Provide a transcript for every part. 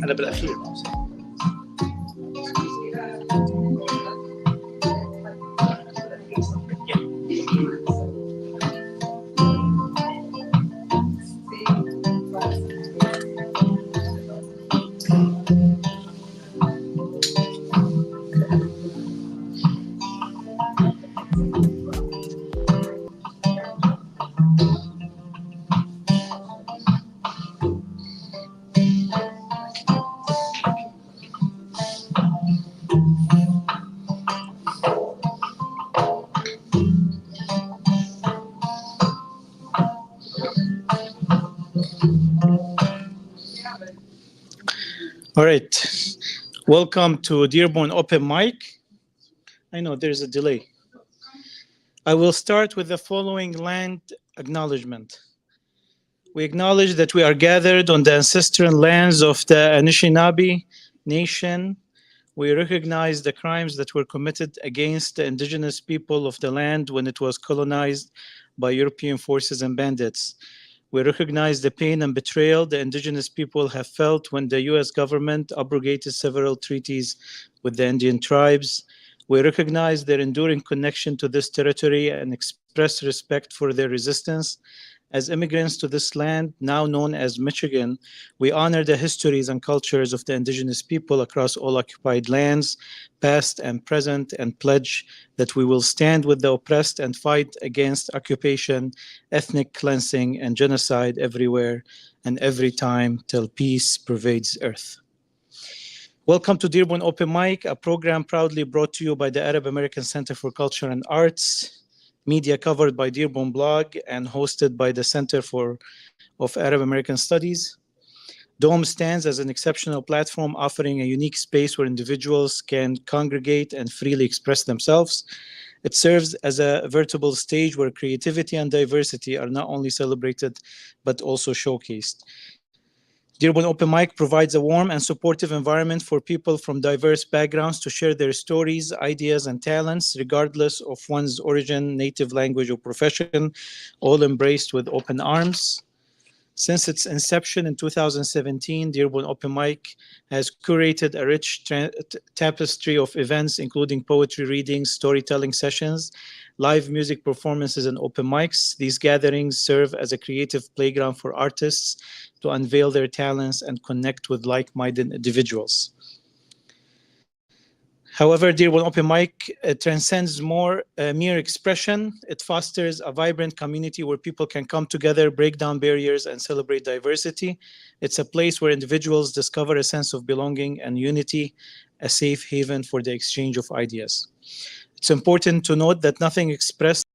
أنا بالأخير All right. Welcome to Dearborn Open Mic. I know there's a delay. I will start with the following land acknowledgement. We acknowledge that we are gathered on the ancestral lands of the Anishinaabe Nation. We recognize the crimes that were committed against the indigenous people of the land when it was colonized by European forces and bandits. We recognize the pain and betrayal the indigenous people have felt when the US government abrogated several treaties with the Indian tribes. We recognize their enduring connection to this territory and express respect for their resistance As immigrants to this land, now known as Michigan, we honor the histories and cultures of the indigenous people across all occupied lands, past and present, and pledge that we will stand with the oppressed and fight against occupation, ethnic cleansing, and genocide everywhere and every time till peace pervades earth. Welcome to Dearborn Open Mic, a program proudly brought to you by the Arab American Center for Culture and Arts, media covered by Dearborn Blog and hosted by the Center of Arab American Studies. DOME stands as an exceptional platform offering a unique space where individuals can congregate and freely express themselves. It serves as a veritable stage where creativity and diversity are not only celebrated, but also showcased. Dearborn Open Mic provides a warm and supportive environment for people from diverse backgrounds to share their stories, ideas, and talents, regardless of one's origin, native language, or profession, all embraced with open arms. Since its inception in 2017, Dearborn Open Mic has curated a rich tapestry of events, including poetry readings, storytelling sessions, live music performances, and open mics. These gatherings serve as a creative playground for artists to unveil their talents and connect with like-minded individuals. However, Dearborn Open Mic transcends mere expression. It fosters a vibrant community where people can come together, break down barriers, and celebrate diversity. It's a place where individuals discover a sense of belonging and unity, a safe haven for the exchange of ideas. It's important to note that nothing expressed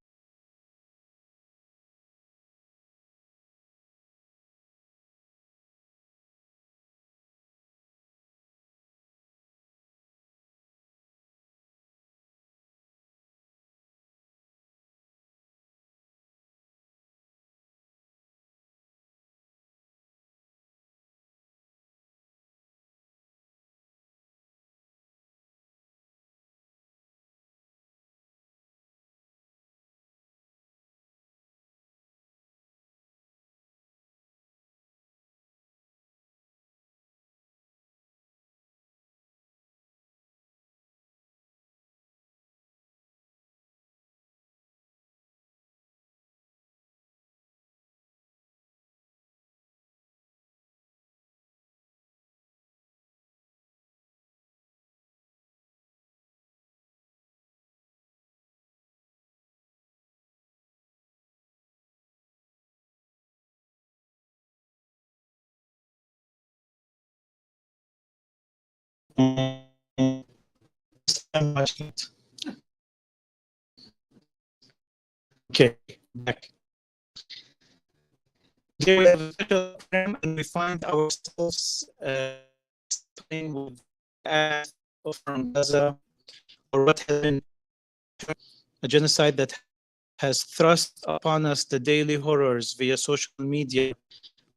Okay, back. Today we have a special program and we find ourselves playing with from Gaza, or what has been a genocide that has thrust upon us the daily horrors via social media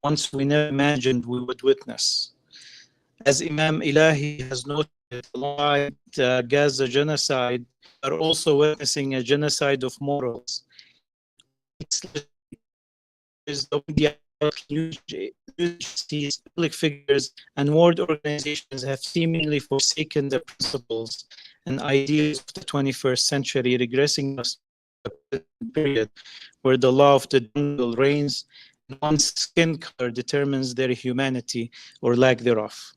once we never imagined we would witness. As Imam Ilahi has noted, alongside Gaza genocide, we are also witnessing a genocide of morals. The media, news agencies, public figures, and world organizations have seemingly forsaken the principles and ideals of the 21st century, regressing us to a period where the law of the jungle reigns and one's skin color determines their humanity or lack thereof.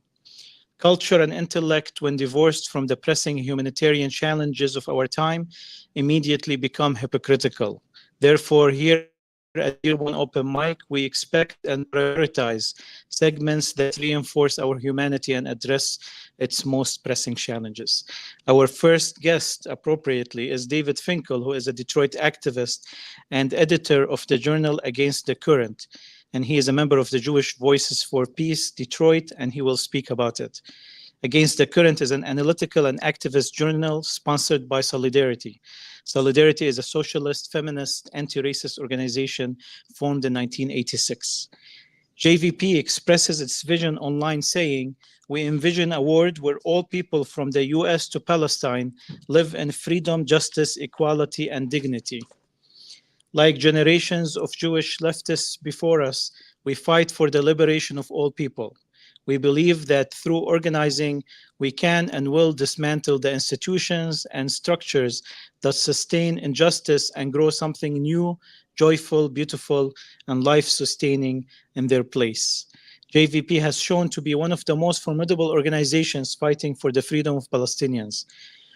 Culture and intellect, when divorced from the pressing humanitarian challenges of our time, immediately become hypocritical. Therefore, here at Dearborn Open Mic, we expect and prioritize segments that reinforce our humanity and address its most pressing challenges. Our first guest, appropriately, is David Finkel, who is a Detroit activist and editor of the journal Against the Current. And he is a member of the Jewish Voices for Peace, Detroit, and he will speak about it. Against the Current is an analytical and activist journal sponsored by Solidarity. Solidarity is a socialist, feminist, anti-racist organization formed in 1986. JVP expresses its vision online saying, "We envision a world where all people from the US to Palestine live in freedom, justice, equality, and dignity. Like generations of Jewish leftists before us, we fight for the liberation of all people. We believe that through organizing, we can and will dismantle the institutions and structures that sustain injustice and grow something new, joyful, beautiful, and life-sustaining in their place. JVP has shown to be one of the most formidable organizations fighting for the freedom of Palestinians.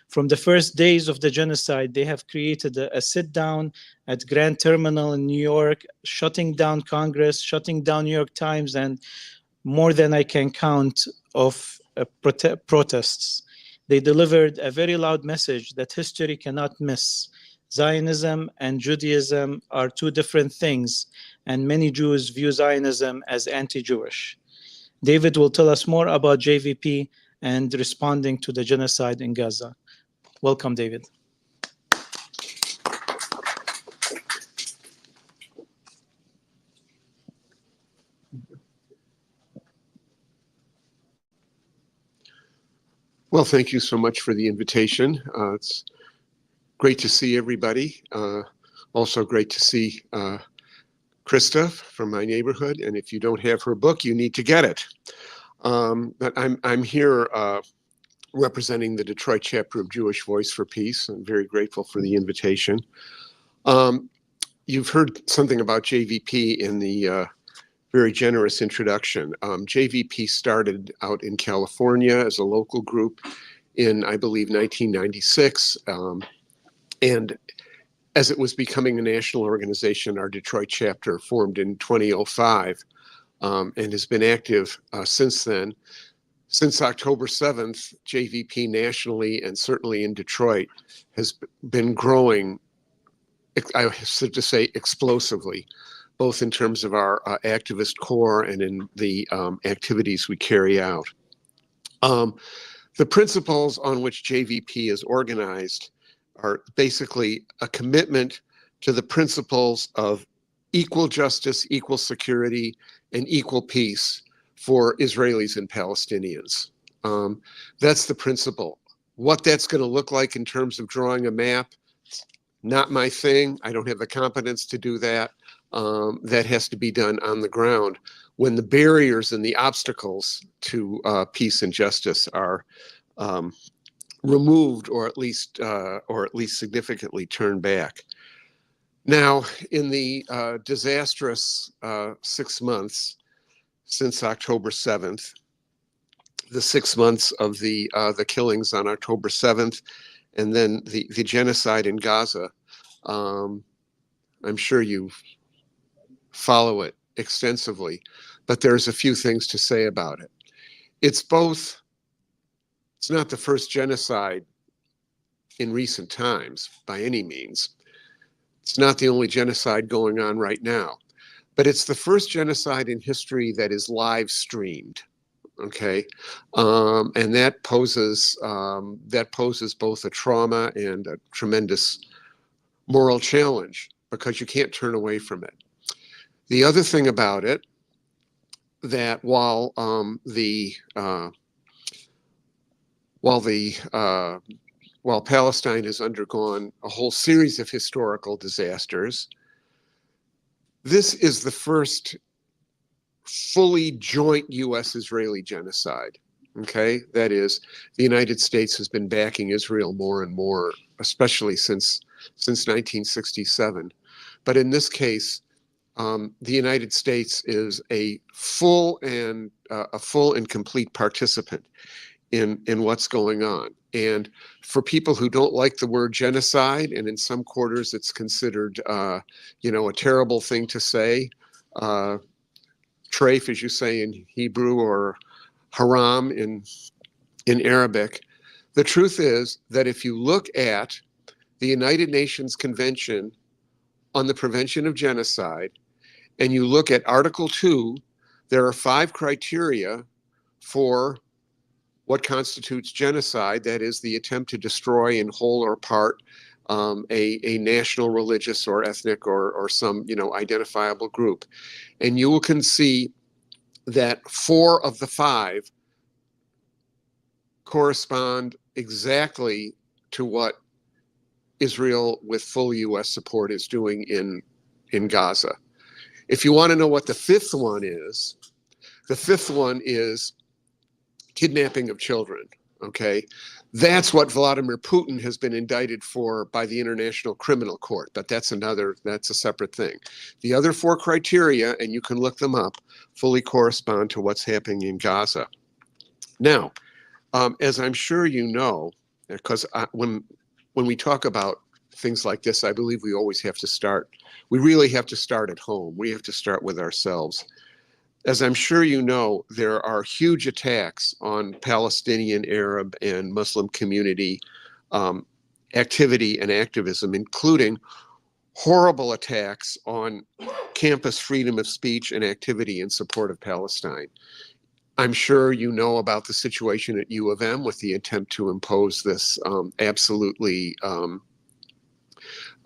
From the first days of the genocide, they have created a sit-down at Grand Terminal in New York, shutting down Congress, shutting down New York Times, and more than I can count of protests. They delivered a very loud message that history cannot miss. Zionism and Judaism are two different things, and many Jews view Zionism as anti-Jewish. David will tell us more about JVP and responding to the genocide in Gaza. Welcome, David. Well, thank you so much for the invitation. It's great to see everybody. Also great to see Christa from my neighborhood. And if you don't have her book, you need to get it. But I'm here representing the Detroit chapter of Jewish Voice for Peace. I'm very grateful for the invitation. You've heard something about JVP in the very generous introduction. JVP started out in California as a local group in, I believe, 1996. And as it was becoming a national organization, our Detroit chapter formed in 2005 and has been active since then. Since October 7th, JVP nationally and certainly in Detroit has been growing, I have to say, explosively, both in terms of our activist core and in the activities we carry out. The principles on which JVP is organized are basically a commitment to the principles of equal justice, equal security, and equal peace for Israelis and Palestinians. That's the principle. What that's going to look like in terms of drawing a map, not my thing. I don't have the competence to do that. That has to be done on the ground when the barriers and the obstacles to peace and justice are removed, or at least significantly turned back. Now, in the disastrous 6 months since October 7th, the 6 months of the killings on October 7th, and then the genocide in Gaza, I'm sure you follow it extensively, but there's a few things to say about it. It's not the first genocide in recent times by any means. It's not the only genocide going on right now, but it's the first genocide in history that is live streamed. Okay, and that poses both a trauma and a tremendous moral challenge because you can't turn away from it. The other thing about it, that while Palestine has undergone a whole series of historical disasters, this is the first fully joint U.S.-Israeli genocide. Okay, that is, the United States has been backing Israel more and more, especially since 1967. But in this case, the United States is a full and complete participant in what's going on. And for people who don't like the word genocide, and in some quarters it's considered, a terrible thing to say, treif, as you say in Hebrew, or haram in Arabic. The truth is that if you look at the United Nations Convention on the Prevention of Genocide, and you look at Article 2, there are 5 criteria for what constitutes genocide. That is the attempt to destroy in whole or part a national, religious, or ethnic, or some identifiable group. And you can see that 4 of the 5 correspond exactly to what Israel, with full U.S. support, is doing in Gaza. If you want to know what the 5th one is, The fifth one is kidnapping of children, okay? That's what Vladimir Putin has been indicted for by the International Criminal Court, but that's a separate thing. The other four criteria, and you can look them up, fully correspond to what's happening in Gaza. Now, as I'm sure you know, because when we talk about things like this, I believe we always have to start, we really have to start at home. We have to start with ourselves. As I'm sure you know, there are huge attacks on Palestinian, Arab, and Muslim community activity and activism, including horrible attacks on campus freedom of speech and activity in support of Palestine. I'm sure you know about the situation at U of M with the attempt to impose this absolutely, I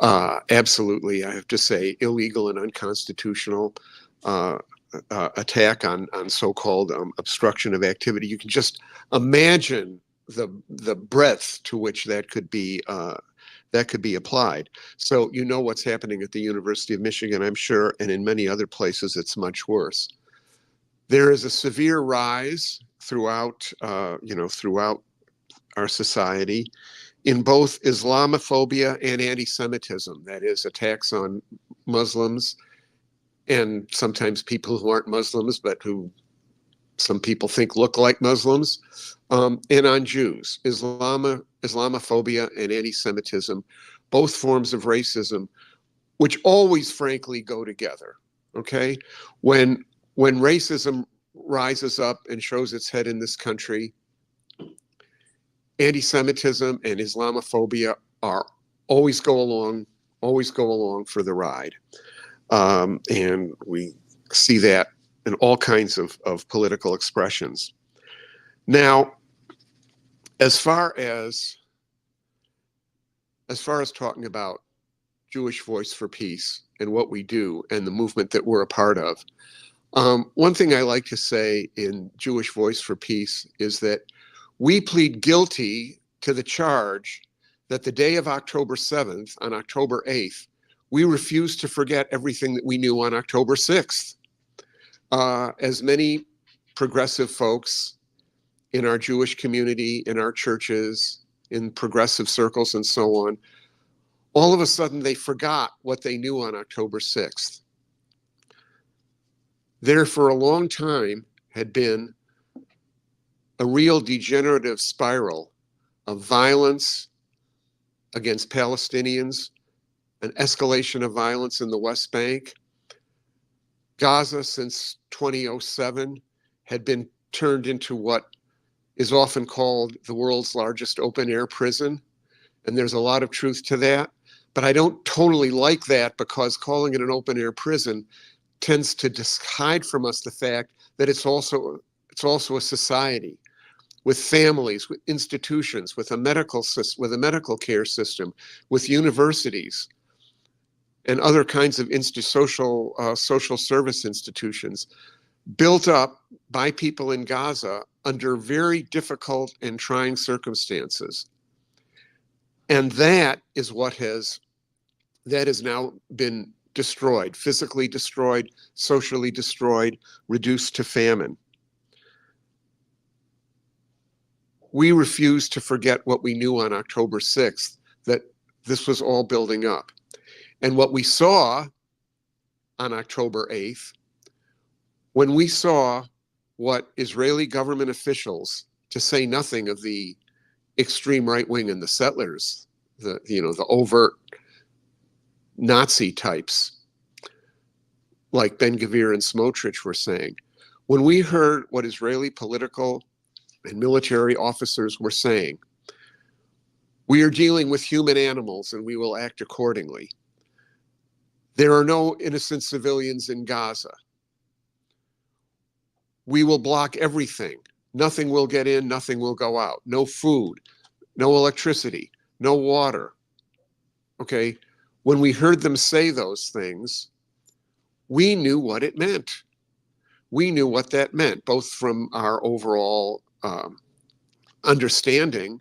have to say, illegal and unconstitutional attack on so-called obstruction of activity. You can just imagine the breadth to which that could be applied. So you know what's happening at the University of Michigan, I'm sure, and in many other places it's much worse. There is a severe rise throughout our society in both Islamophobia and anti-Semitism, that is, attacks on Muslims and sometimes people who aren't Muslims, but who some people think look like Muslims, and on Jews. Islamophobia and anti-Semitism, both forms of racism, which always, frankly, go together, okay? When racism rises up and shows its head in this country, anti-Semitism and Islamophobia always go along for the ride. And we see that in all kinds of political expressions. Now, as far as talking about Jewish Voice for Peace and what we do and the movement that we're a part of, one thing I like to say in Jewish Voice for Peace is that we plead guilty to the charge that the day of October 7th, on October 8th, we refuse to forget everything that we knew on October 6th. As many progressive folks in our Jewish community, in our churches, in progressive circles and so on, all of a sudden they forgot what they knew on October 6th. There for a long time had been a real degenerative spiral of violence against Palestinians, an escalation of violence in the West Bank. Gaza, since 2007, had been turned into what is often called the world's largest open-air prison. And there's a lot of truth to that. But I don't totally like that, because calling it an open-air prison tends to hide from us the fact that it's also a society with families, with institutions, with a medical care system, with universities, and other kinds of social service institutions built up by people in Gaza under very difficult and trying circumstances. And that has now been destroyed, physically destroyed, socially destroyed, reduced to famine. We refuse to forget what we knew on October 6th, that this was all building up. And what we saw on October 8th, when we saw what Israeli government officials, to say nothing of the extreme right wing and the settlers, the overt Nazi types like Ben-Gvir and Smotrich were saying, when we heard what Israeli political and military officers were saying, we are dealing with human animals and we will act accordingly. There are no innocent civilians in Gaza. We will block everything. Nothing will get in, nothing will go out. No food, no electricity, no water. Okay? When we heard them say those things, we knew what it meant. We knew what that meant, both from our overall understanding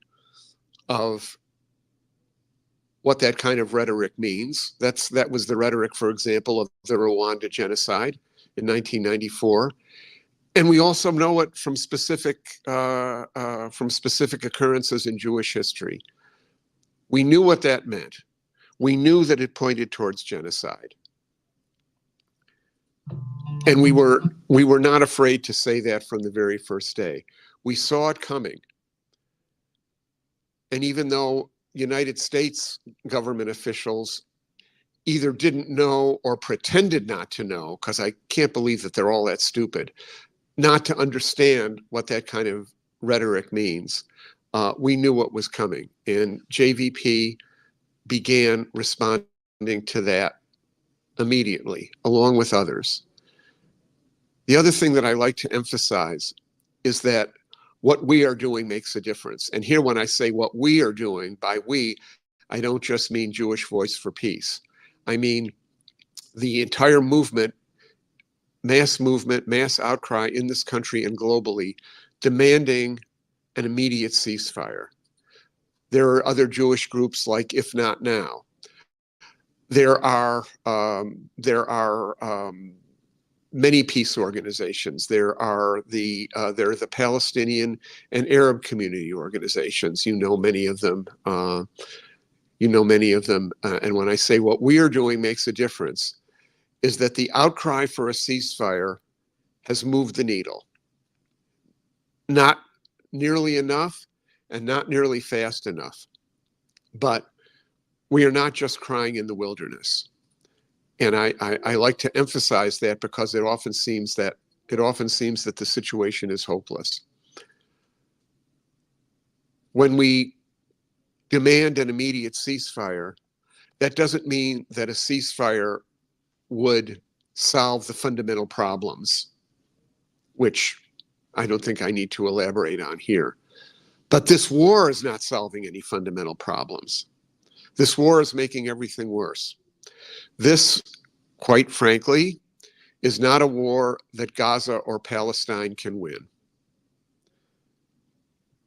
of what that kind of rhetoric means. That was the rhetoric, for example, of the Rwanda genocide in 1994. And we also know it from specific occurrences in Jewish history. We knew what that meant. We knew that it pointed towards genocide. And we were not afraid to say that from the very first day. We saw it coming. And even though United States government officials either didn't know or pretended not to know, because I can't believe that they're all that stupid, not to understand what that kind of rhetoric means, we knew what was coming. And JVP began responding to that immediately, along with others. The other thing that I like to emphasize is that what we are doing makes a difference. And here, when I say what we are doing, by we, I don't just mean Jewish Voice for Peace. I mean the entire movement, mass outcry in this country and globally, demanding an immediate ceasefire. There are other Jewish groups like If Not Now. There are many peace organizations. There are the Palestinian and Arab community organizations. You know many of them. And when I say what we are doing makes a difference, is that the outcry for a ceasefire has moved the needle. Not nearly enough and not nearly fast enough. But we are not just crying in the wilderness. And I like to emphasize that because it often seems that the situation is hopeless. When we demand an immediate ceasefire, that doesn't mean that a ceasefire would solve the fundamental problems, which I don't think I need to elaborate on here. But this war is not solving any fundamental problems. This war is making everything worse. This, quite frankly, is not a war that Gaza or Palestine can win.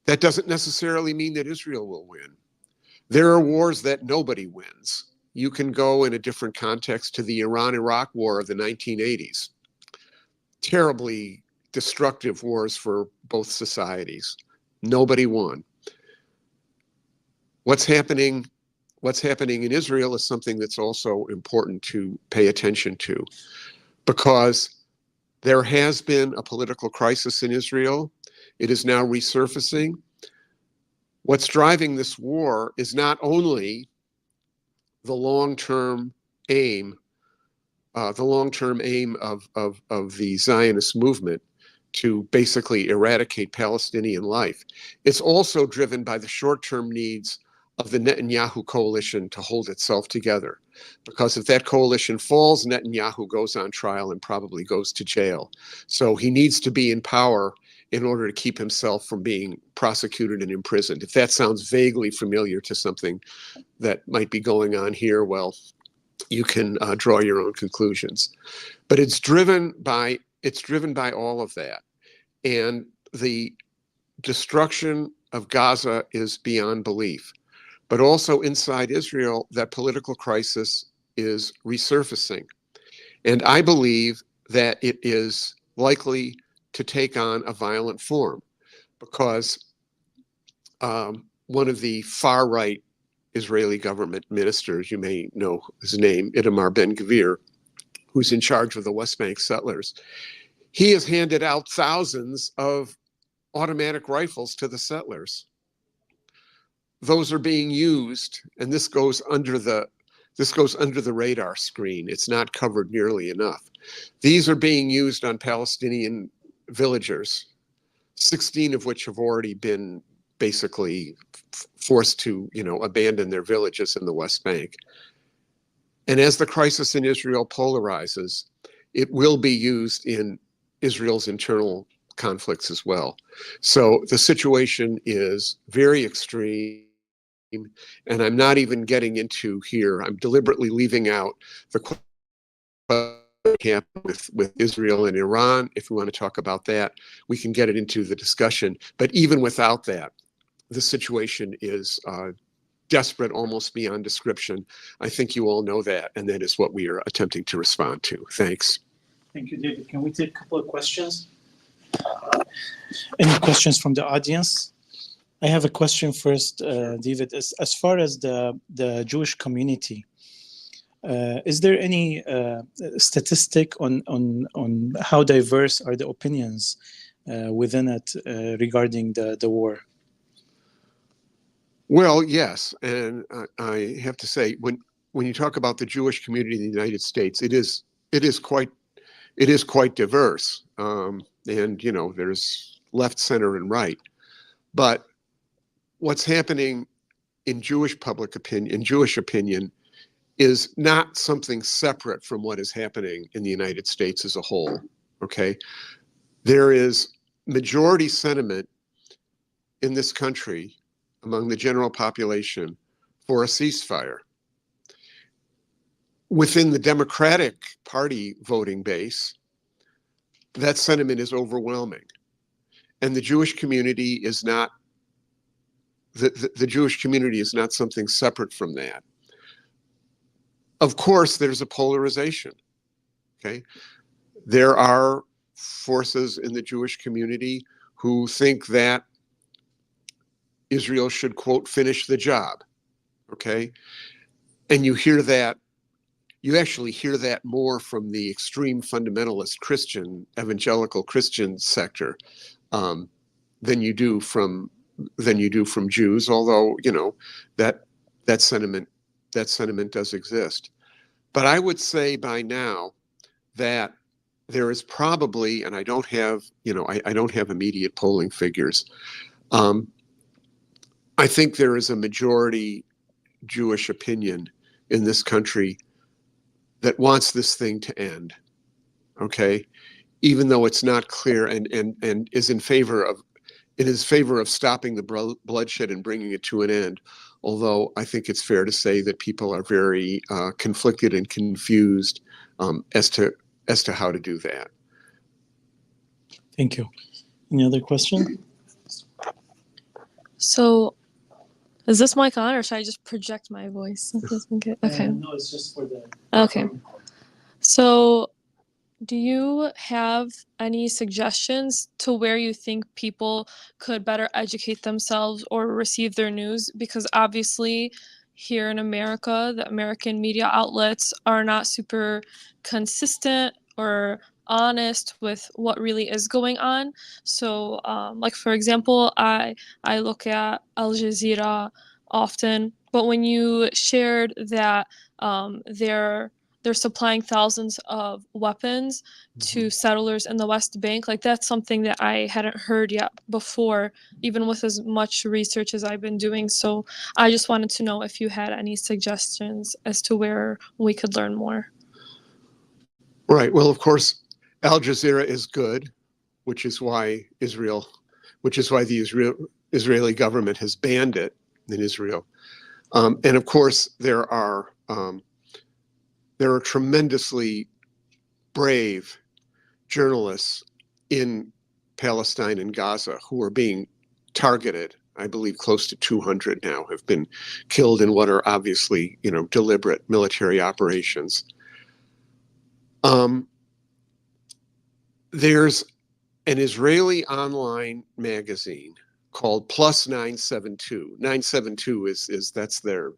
That doesn't necessarily mean that Israel will win. There are wars that nobody wins. You can go in a different context to the Iran-Iraq War of the 1980s. Terribly destructive wars for both societies. Nobody won. What's happening in Israel is something that's also important to pay attention to, because there has been a political crisis in Israel. It is now resurfacing. What's driving this war is not only the long-term aim of the Zionist movement to basically eradicate Palestinian life. It's also driven by the short-term needs of the Netanyahu coalition to hold itself together. Because if that coalition falls, Netanyahu goes on trial and probably goes to jail. So he needs to be in power in order to keep himself from being prosecuted and imprisoned. If that sounds vaguely familiar to something that might be going on here, well, you can draw your own conclusions. But it's driven by all of that. And the destruction of Gaza is beyond belief. But also inside Israel, that political crisis is resurfacing. And I believe that it is likely to take on a violent form, because one of the far-right Israeli government ministers, you may know his name, Itamar Ben-Gvir, who's in charge of the West Bank settlers, he has handed out thousands of automatic rifles to the settlers. Those are being used, and this goes under the radar screen. It's not covered nearly enough. These are being used on Palestinian villagers, 16 of which have already been basically forced to, abandon their villages in the West Bank. And as the crisis in Israel polarizes, it will be used in Israel's internal conflicts as well. So the situation is very extreme, and I'm not even getting into here. I'm deliberately leaving out the camp with Israel and Iran. If we want to talk about that, we can get it into the discussion. But even without that, the situation is desperate, almost beyond description. I think you all know that, and that is what we are attempting to respond to. Thanks. Thank you, David. Can we take a couple of questions? Any questions from the audience? I have a question first, David. As far as the Jewish community, is there any statistic on how diverse are the opinions within it regarding the war? Well, yes, and I have to say, when you talk about the Jewish community in the United States, it is quite diverse, and there's left, center, and right. But what's happening in Jewish public opinion, in Jewish opinion, is not something separate from what is happening in the United States as a whole. Okay, there is majority sentiment in this country among the general population for a ceasefire. Within the Democratic Party voting base, that sentiment is overwhelming. And the Jewish community is not the Jewish community is not something separate from that. Of course, there's a polarization. Okay, there are forces in the Jewish community who think that Israel should, quote, finish the job. Okay, and you actually hear that more from the extreme fundamentalist Christian, evangelical Christian sector than you do from Jews. Although that sentiment does exist. But I would say by now that there is probably, and I don't have immediate polling figures. I think there is a majority Jewish opinion in this country that wants this thing to end. Okay, even though it's not clear and is in favor of stopping the bloodshed and bringing it to an end. Although I think it's fair to say that people are very conflicted and confused as to how to do that. Thank you. Any other question? So, is this mic on, or should I just project my voice? Okay. No, it's just for the. Okay. So, do you have any suggestions to where you think people could better educate themselves or receive their news? Because obviously, here in America, the American media outlets are not super consistent or honest with what really is going on. So, like for example, I look at Al Jazeera often, but when you shared that they're supplying thousands of weapons to settlers in the West Bank, like that's something that I hadn't heard yet before, even with as much research as I've been doing. So I just wanted to know if you had any suggestions as to where we could learn more. Right. Well, of course, Al Jazeera is good, which is why the Israeli government has banned it in Israel. And of course, there are tremendously brave journalists in Palestine and Gaza who are being targeted. I believe close to 200 now have been killed in what are obviously, deliberate military operations. There's an Israeli online magazine called Plus 972. 972 that's their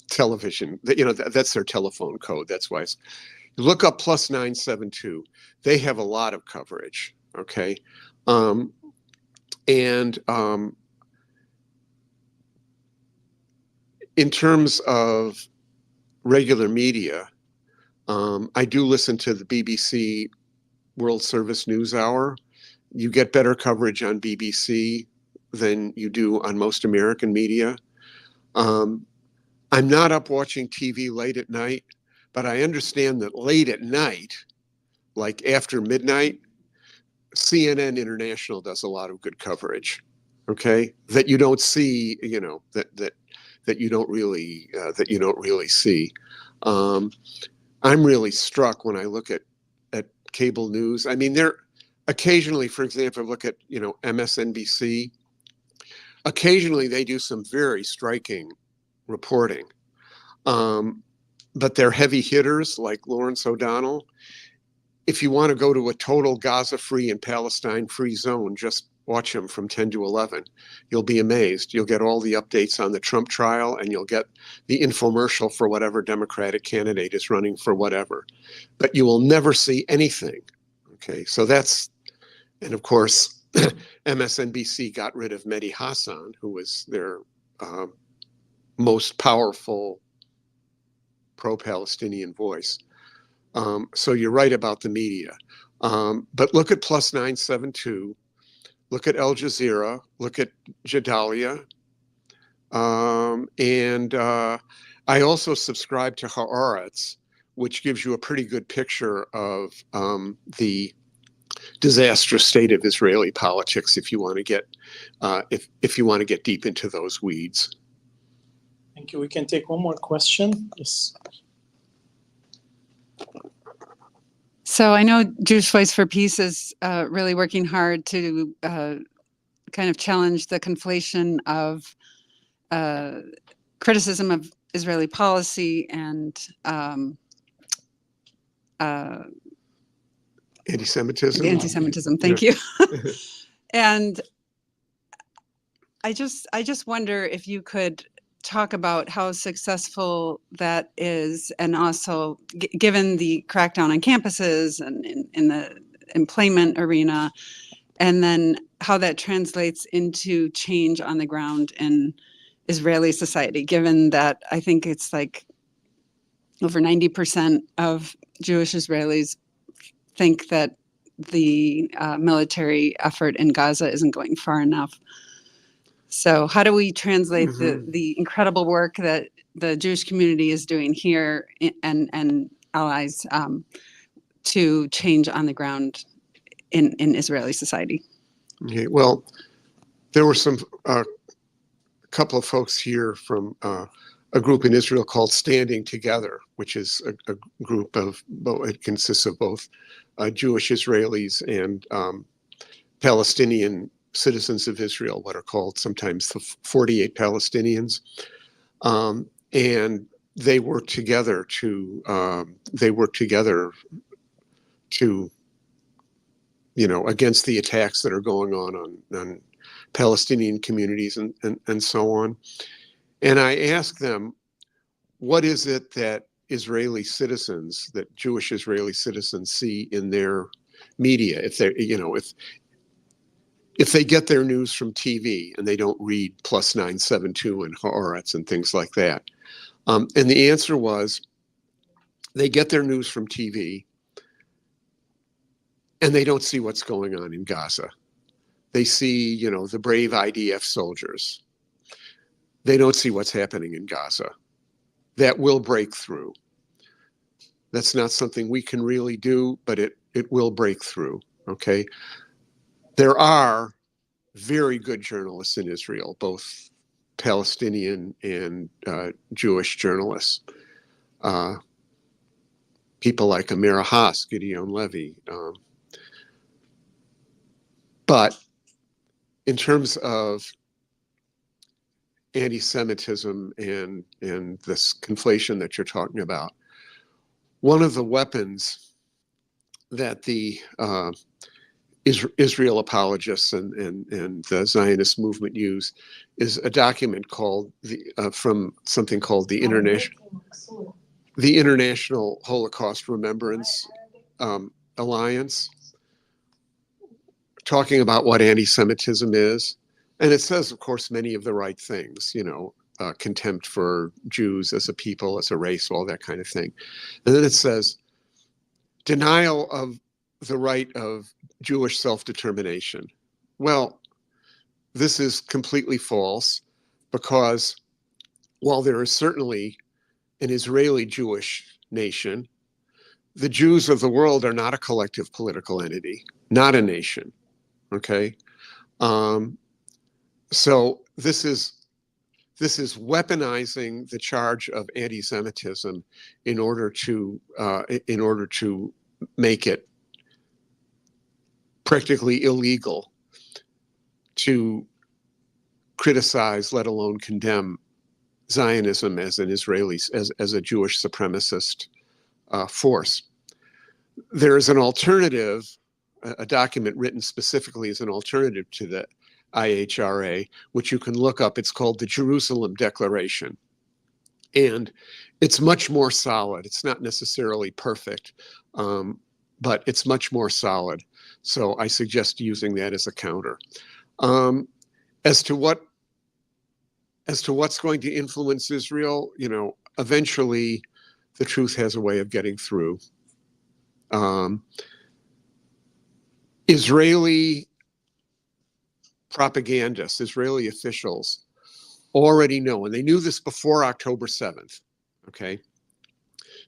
television, that's their telephone code. That's why you look up Plus 972. They have a lot of coverage. Okay. In terms of regular media, I do listen to the BBC World Service News Hour. You get better coverage on BBC than you do on most American media. I'm not up watching TV late at night, but I understand that late at night, like after midnight, CNN International does a lot of good coverage. Okay, that you don't see, that you don't really see. I'm really struck when I look at cable news. I mean, they're occasionally, for example, look at MSNBC. Occasionally, they do some very striking reporting, but they're heavy hitters like Lawrence O'Donnell. if you want to go to a total Gaza-free and Palestine-free zone, just watch them from 10 to 11. You'll be amazed. You'll get all the updates on the Trump trial, and you'll get the infomercial for whatever Democratic candidate is running for whatever. But you will never see anything. Okay, so that's, and of course, MSNBC got rid of Mehdi Hassan, who was their most powerful pro-Palestinian voice. So you're right about the media. But look at Plus 972, look at Al Jazeera, look at Jadalia. And I also subscribe to Haaretz, which gives you a pretty good picture of the disastrous state of Israeli politics if you want to get if you want to get deep into those weeds. Thank you. We can take one more question. Yes. So I know Jewish Voice for Peace is really working hard to kind of challenge the conflation of criticism of Israeli policy and Anti-Semitism. Anti-Semitism. Thank you. And I just wonder if you could talk about how successful that is, and also given the crackdown on campuses and in the employment arena, and then how that translates into change on the ground in Israeli society, given that I think it's like over 90% of Jewish Israelis think that the military effort in Gaza isn't going far enough. So how do we translate the incredible work that the Jewish community is doing here and allies to change on the ground in Israeli society? Okay, well, there were a couple of folks here from a group in Israel called Standing Together, which is a group of, it consists of both Jewish Israelis and Palestinian citizens of Israel, what are called sometimes the 48 Palestinians, and they work together to against the attacks that are going on Palestinian communities and so on. And I asked them, what is it that Jewish Israeli citizens see in their media? If they get their news from TV and they don't read Plus 972 and Haaretz and things like that. And the answer was, they get their news from TV and they don't see what's going on in Gaza. They see, the brave IDF soldiers. They don't see what's happening in Gaza. That will break through. That's not something we can really do, but it will break through, okay? There are very good journalists in Israel, both Palestinian and Jewish journalists. People like Amira Haas, Gideon Levy. But in terms of anti-Semitism and this conflation that you're talking about, one of the weapons that the Israel apologists and the Zionist movement use is a document called from something called the International Holocaust Remembrance Alliance, talking about what anti-Semitism is. And it says, of course, many of the right things, contempt for Jews as a people, as a race, all that kind of thing. And then it says, denial of the right of Jewish self-determination. Well, this is completely false, because while there is certainly an Israeli Jewish nation, the Jews of the world are not a collective political entity, not a nation, okay? So this is weaponizing the charge of anti-Semitism in order to make it practically illegal to criticize, let alone condemn, Zionism as an Israeli, as a Jewish supremacist force. there is an alternative, a document written specifically as an alternative to the IHRA, which you can look up. It's called the Jerusalem Declaration. And it's much more solid. It's not necessarily perfect, but it's much more solid. So I suggest using that as a counter. As to what's going to influence Israel, you know, eventually the truth has a way of getting through. Israeli propagandists, Israeli officials already know, and they knew this before October 7th, okay?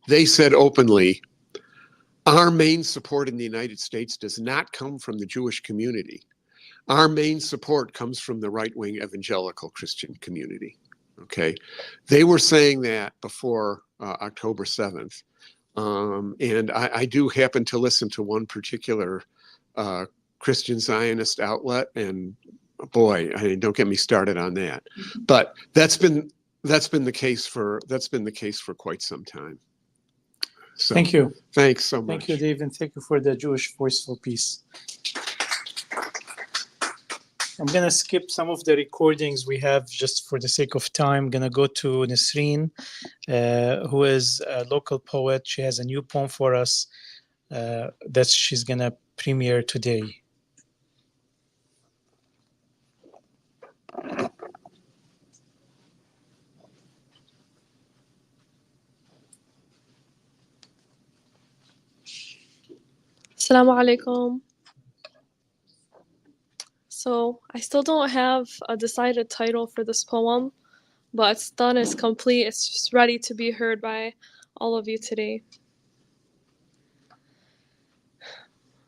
They said openly, our main support in the United States does not come from the Jewish community. Our main support comes from the right-wing evangelical Christian community, okay? They were saying that before October 7th. And I do happen to listen to one particular Christian Zionist outlet, and boy, I mean, don't get me started on that. But that's been the case for quite some time. So, Thank you. Thanks so much. Thank you, Dave, and thank you for the Jewish Voiceful piece. I'm going to skip some of the recordings we have just for the sake of time. I'm going to go to Nisreen, who is a local poet. She has a new poem for us that she's going to premiere today. Assalamu alaikum. So I still don't have a decided title for this poem, but it's done, it's complete, it's just ready to be heard by all of you today.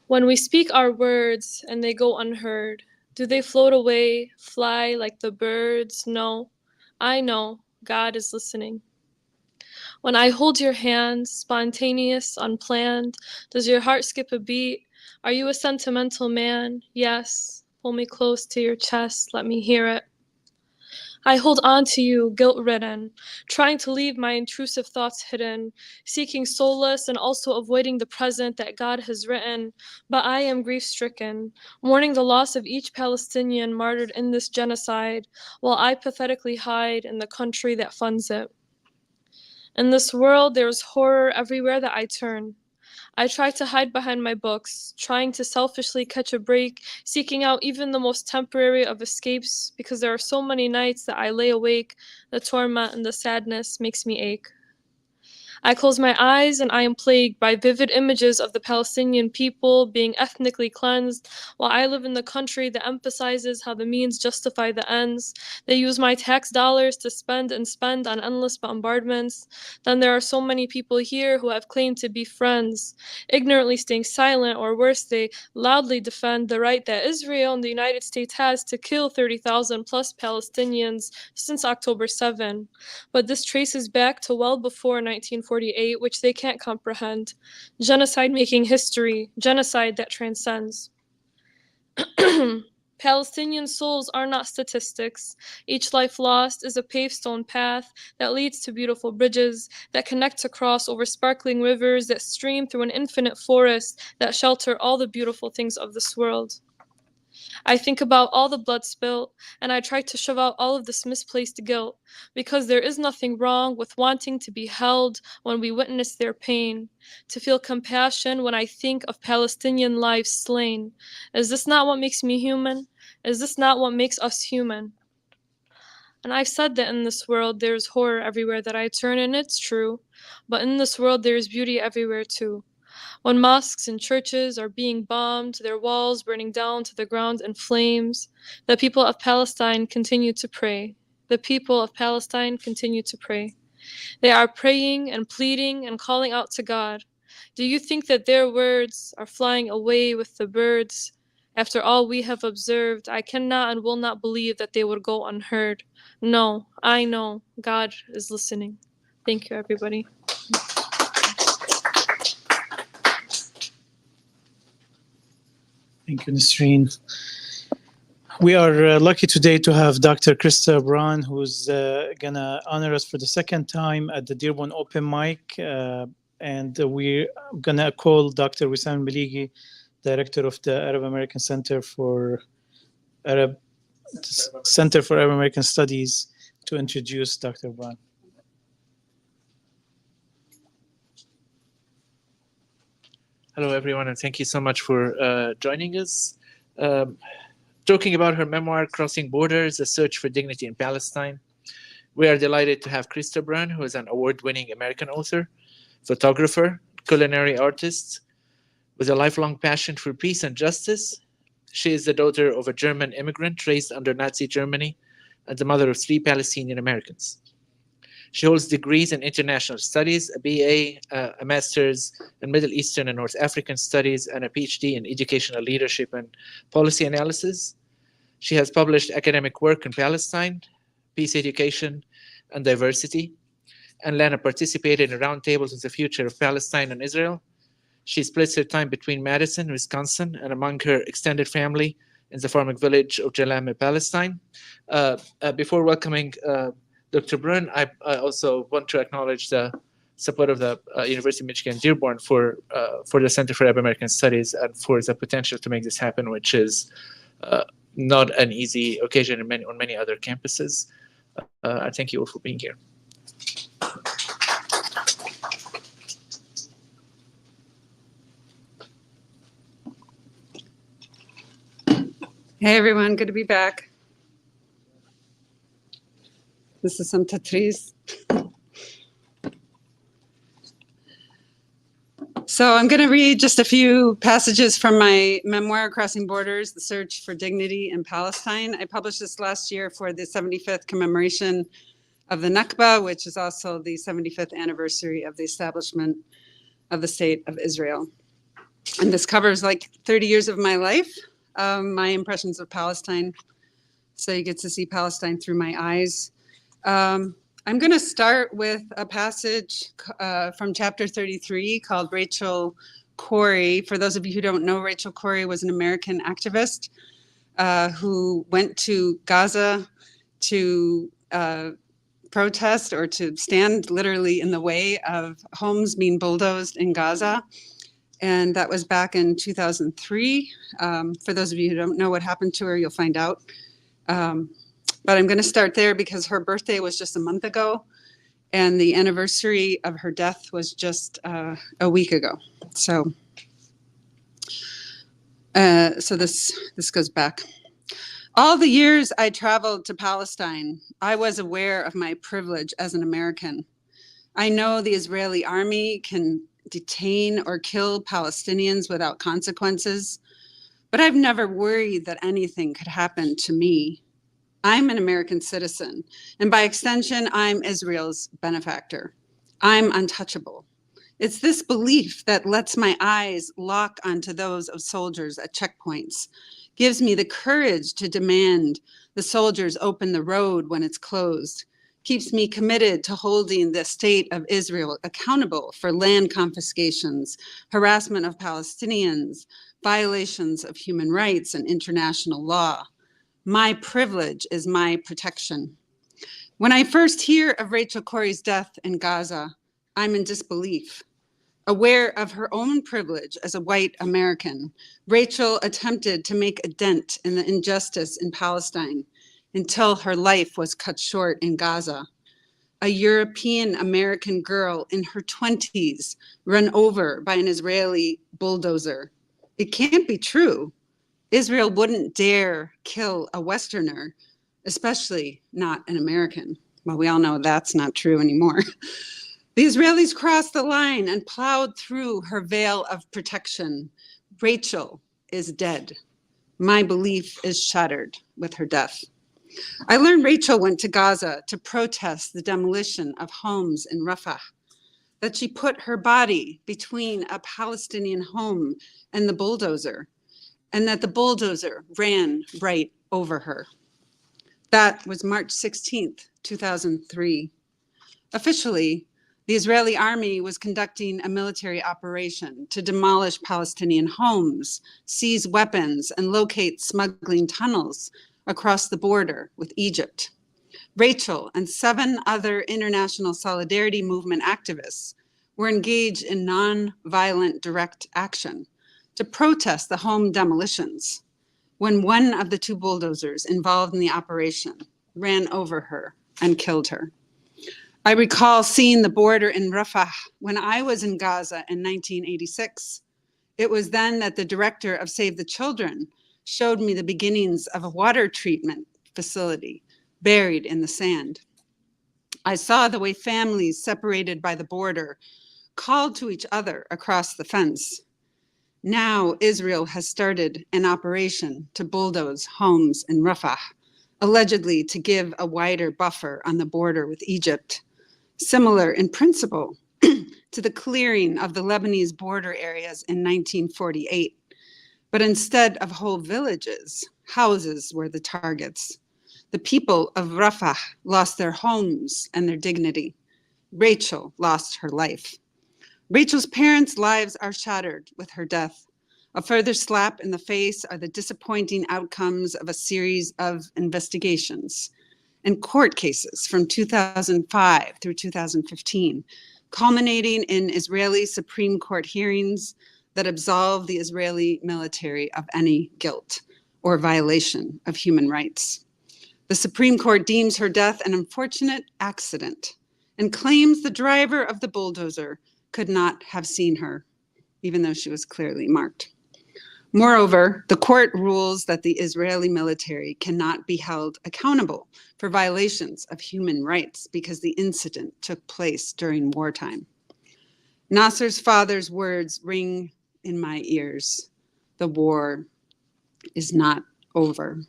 When we speak our words and they go unheard, do they float away, fly like the birds? No, I know God is listening. When I hold your hand, spontaneous, unplanned, does your heart skip a beat? Are you a sentimental man? Yes. Pull me close to your chest, let me hear it. I hold on to you, guilt-ridden, trying to leave my intrusive thoughts hidden, seeking solace and also avoiding the present that God has written. But I am grief-stricken, mourning the loss of each Palestinian martyred in this genocide, while I pathetically hide in the country that funds it. In this world, there is horror everywhere that I turn. I try to hide behind my books, trying to selfishly catch a break, seeking out even the most temporary of escapes, because there are so many nights that I lay awake, the torment and the sadness makes me ache. I close my eyes and I am plagued by vivid images of the Palestinian people being ethnically cleansed, while I live in the country that emphasizes how the means justify the ends. They use my tax dollars to spend and spend on endless bombardments. Then there are so many people here who have claimed to be friends, ignorantly staying silent, or worse, they loudly defend the right that Israel and the United States has to kill 30,000 plus Palestinians since October 7. But this traces back to well before 1948, which they can't comprehend. Genocide making history, genocide that transcends. Palestinian souls are not statistics. Each life lost is a paved stone path that leads to beautiful bridges that connect across over sparkling rivers that stream through an infinite forest that shelter all the beautiful things of this world. I think about all the blood spilt, and I try to shove out all of this misplaced guilt, because there is nothing wrong with wanting to be held when we witness their pain, to feel compassion when I think of Palestinian lives slain. Is this not what makes me human? Is this not what makes us human? And I've said that in this world there is horror everywhere that I turn, and it's true, but in this world there is beauty everywhere too. When mosques and churches are being bombed, their walls burning down to the ground in flames, the people of Palestine continue to pray. The people of Palestine continue to pray. They are praying and pleading and calling out to God. Do you think that their words are flying away with the birds? After all we have observed, I cannot and will not believe that they would go unheard. No, I know God is listening. Thank you, everybody. Thank you, Nisreen. We are lucky today to have Dr. Christa Bruhn, who's going to honor us for the second time at the Dearborn Open Mic. and we're going to call Dr. Wissam Maligi, Director of the Arab American Center for Arab American Studies, to introduce Dr. Bruhn. Hello, everyone, and thank you so much for joining us. Talking about her memoir, Crossing Borders, A Search for Dignity in Palestine. We are delighted to have Christa Bruhn, who is an award-winning American author, photographer, culinary artist, with a lifelong passion for peace and justice. She is the daughter of a German immigrant raised under Nazi Germany and the mother of 3 Palestinian Americans. She holds degrees in international studies, a BA, a master's in Middle Eastern and North African studies, and a PhD in educational leadership and policy analysis. She has published academic work in Palestine, peace education, and diversity, and Lana participated in roundtables on the future of Palestine and Israel. She splits her time between Madison, Wisconsin, and among her extended family in the farming village of Jalama, Palestine. Before welcoming Dr. Bruhn, I also want to acknowledge the support of the University of Michigan Dearborn for the Center for Arab American Studies and for the potential to make this happen, which is not an easy occasion on many other campuses. I thank you all for being here. Hey everyone, good to be back. This is some tatris. So I'm going to read just a few passages from my memoir, Crossing Borders, The Search for Dignity in Palestine. I published this last year for the 75th commemoration of the Nakba, which is also the 75th anniversary of the establishment of the State of Israel. And this covers like 30 years of my life, my impressions of Palestine. So you get to see Palestine through my eyes. I'm going to start with a passage from chapter 33 called Rachel Corrie. For those of you who don't know, Rachel Corrie was an American activist who went to Gaza to protest or to stand literally in the way of homes being bulldozed in Gaza. And that was back in 2003. For those of you who don't know what happened to her, you'll find out. But I'm going to start there because her birthday was just a month ago, and the anniversary of her death was just a week ago. So this goes back. All the years I traveled to Palestine, I was aware of my privilege as an American. I know the Israeli army can detain or kill Palestinians without consequences, but I've never worried that anything could happen to me. I'm an American citizen, and by extension, I'm Israel's benefactor. I'm untouchable. It's this belief that lets my eyes lock onto those of soldiers at checkpoints, gives me the courage to demand the soldiers open the road when it's closed, keeps me committed to holding the state of Israel accountable for land confiscations, harassment of Palestinians, violations of human rights and international law. My privilege is my protection. When I first hear of Rachel Corrie's death in Gaza, I'm in disbelief. Aware of her own privilege as a white American, Rachel attempted to make a dent in the injustice in Palestine until her life was cut short in Gaza. A European American girl in her 20s run over by an Israeli bulldozer. It can't be true. Israel wouldn't dare kill a Westerner, especially not an American. Well, we all know that's not true anymore. The Israelis crossed the line and plowed through her veil of protection. Rachel is dead. My belief is shattered with her death. I learned Rachel went to Gaza to protest the demolition of homes in Rafah, that she put her body between a Palestinian home and the bulldozer, and that the bulldozer ran right over her. That was March 16th, 2003. Officially, the Israeli army was conducting a military operation to demolish Palestinian homes, seize weapons, and locate smuggling tunnels across the border with Egypt. Rachel and 7 other international solidarity movement activists were engaged in non-violent direct action to protest the home demolitions when one of the two bulldozers involved in the operation ran over her and killed her. I recall seeing the border in Rafah when I was in Gaza in 1986. It was then that the director of Save the Children showed me the beginnings of a water treatment facility buried in the sand. I saw the way families separated by the border called to each other across the fence. Now Israel has started an operation to bulldoze homes in Rafah, allegedly to give a wider buffer on the border with Egypt, similar in principle to the clearing of the Lebanese border areas in 1948. But instead of whole villages, houses were the targets. The people of Rafah lost their homes and their dignity. Rachel lost her life. Rachel's parents' lives are shattered with her death. A further slap in the face are the disappointing outcomes of a series of investigations and court cases from 2005 through 2015, culminating in Israeli Supreme Court hearings that absolve the Israeli military of any guilt or violation of human rights. The Supreme Court deems her death an unfortunate accident and claims the driver of the bulldozer could not have seen her, even though she was clearly marked. Moreover, the court rules that the Israeli military cannot be held accountable for violations of human rights because the incident took place during wartime. Nasser's father's words ring in my ears. The war is not over.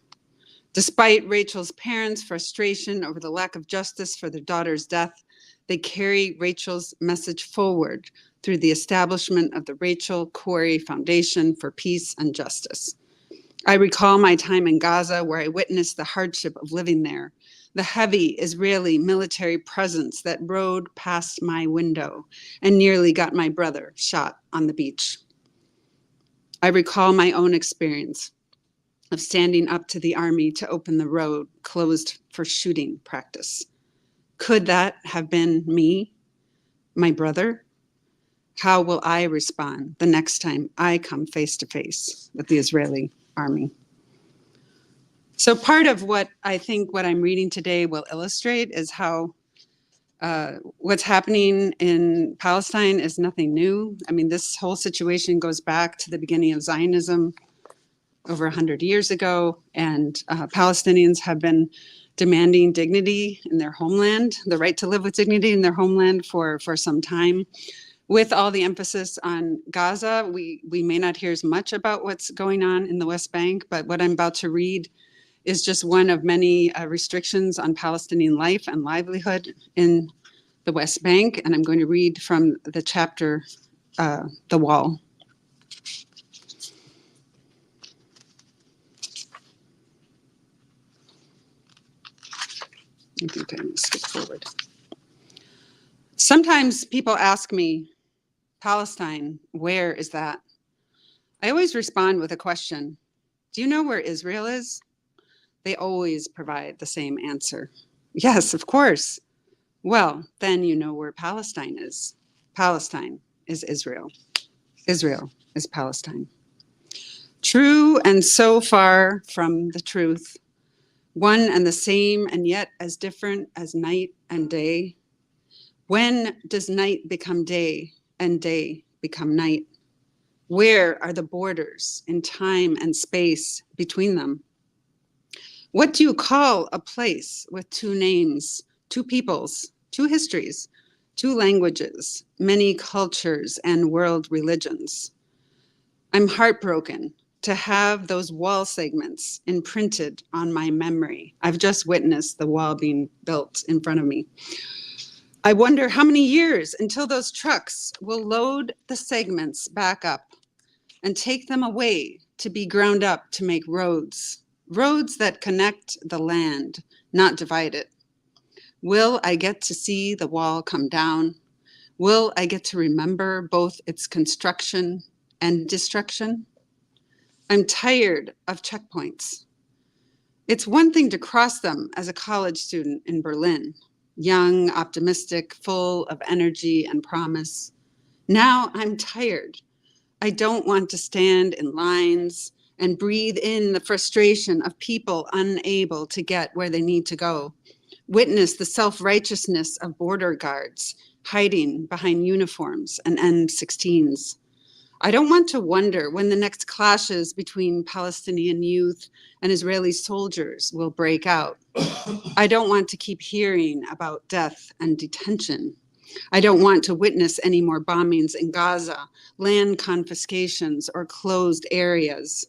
Despite Rachel's parents' frustration over the lack of justice for their daughter's death, they carry Rachel's message forward through the establishment of the Rachel Corrie Foundation for Peace and Justice. I recall my time in Gaza where I witnessed the hardship of living there, the heavy Israeli military presence that rode past my window and nearly got my brother shot on the beach. I recall my own experience of standing up to the army to open the road closed for shooting practice. Could that have been me, my brother? How will I respond the next time I come face to face with the Israeli army? So part of what I think what I'm reading today will illustrate is how what's happening in Palestine is nothing new. I mean, this whole situation goes back to the beginning of Zionism over 100 years ago, and Palestinians have been demanding dignity in their homeland, the right to live with dignity in their homeland for some time. With all the emphasis on Gaza, we may not hear as much about what's going on in the West Bank, but what I'm about to read is just one of many restrictions on Palestinian life and livelihood in the West Bank. And I'm going to read from the chapter, The Wall. I think I'm going to skip forward. Sometimes people ask me, Palestine, where is that? I always respond with a question. Do you know where Israel is? They always provide the same answer. Yes, of course. Well, then you know where Palestine is. Palestine is Israel. Israel is Palestine. True and so far from the truth, one and the same and yet as different as night and day. When does night become day and day become night? Where are the borders in time and space between them? What do you call a place with two names, two peoples, two histories, two languages, many cultures and world religions? I'm heartbroken to have those wall segments imprinted on my memory. I've just witnessed the wall being built in front of me. I wonder how many years until those trucks will load the segments back up and take them away to be ground up to make roads, roads that connect the land, not divide it. Will I get to see the wall come down? Will I get to remember both its construction and destruction? I'm tired of checkpoints. It's one thing to cross them as a college student in Berlin, young, optimistic, full of energy and promise. Now I'm tired. I don't want to stand in lines and breathe in the frustration of people unable to get where they need to go. Witness the self-righteousness of border guards hiding behind uniforms and M16s. I don't want to wonder when the next clashes between Palestinian youth and Israeli soldiers will break out. I don't want to keep hearing about death and detention. I don't want to witness any more bombings in Gaza, land confiscations, or closed areas.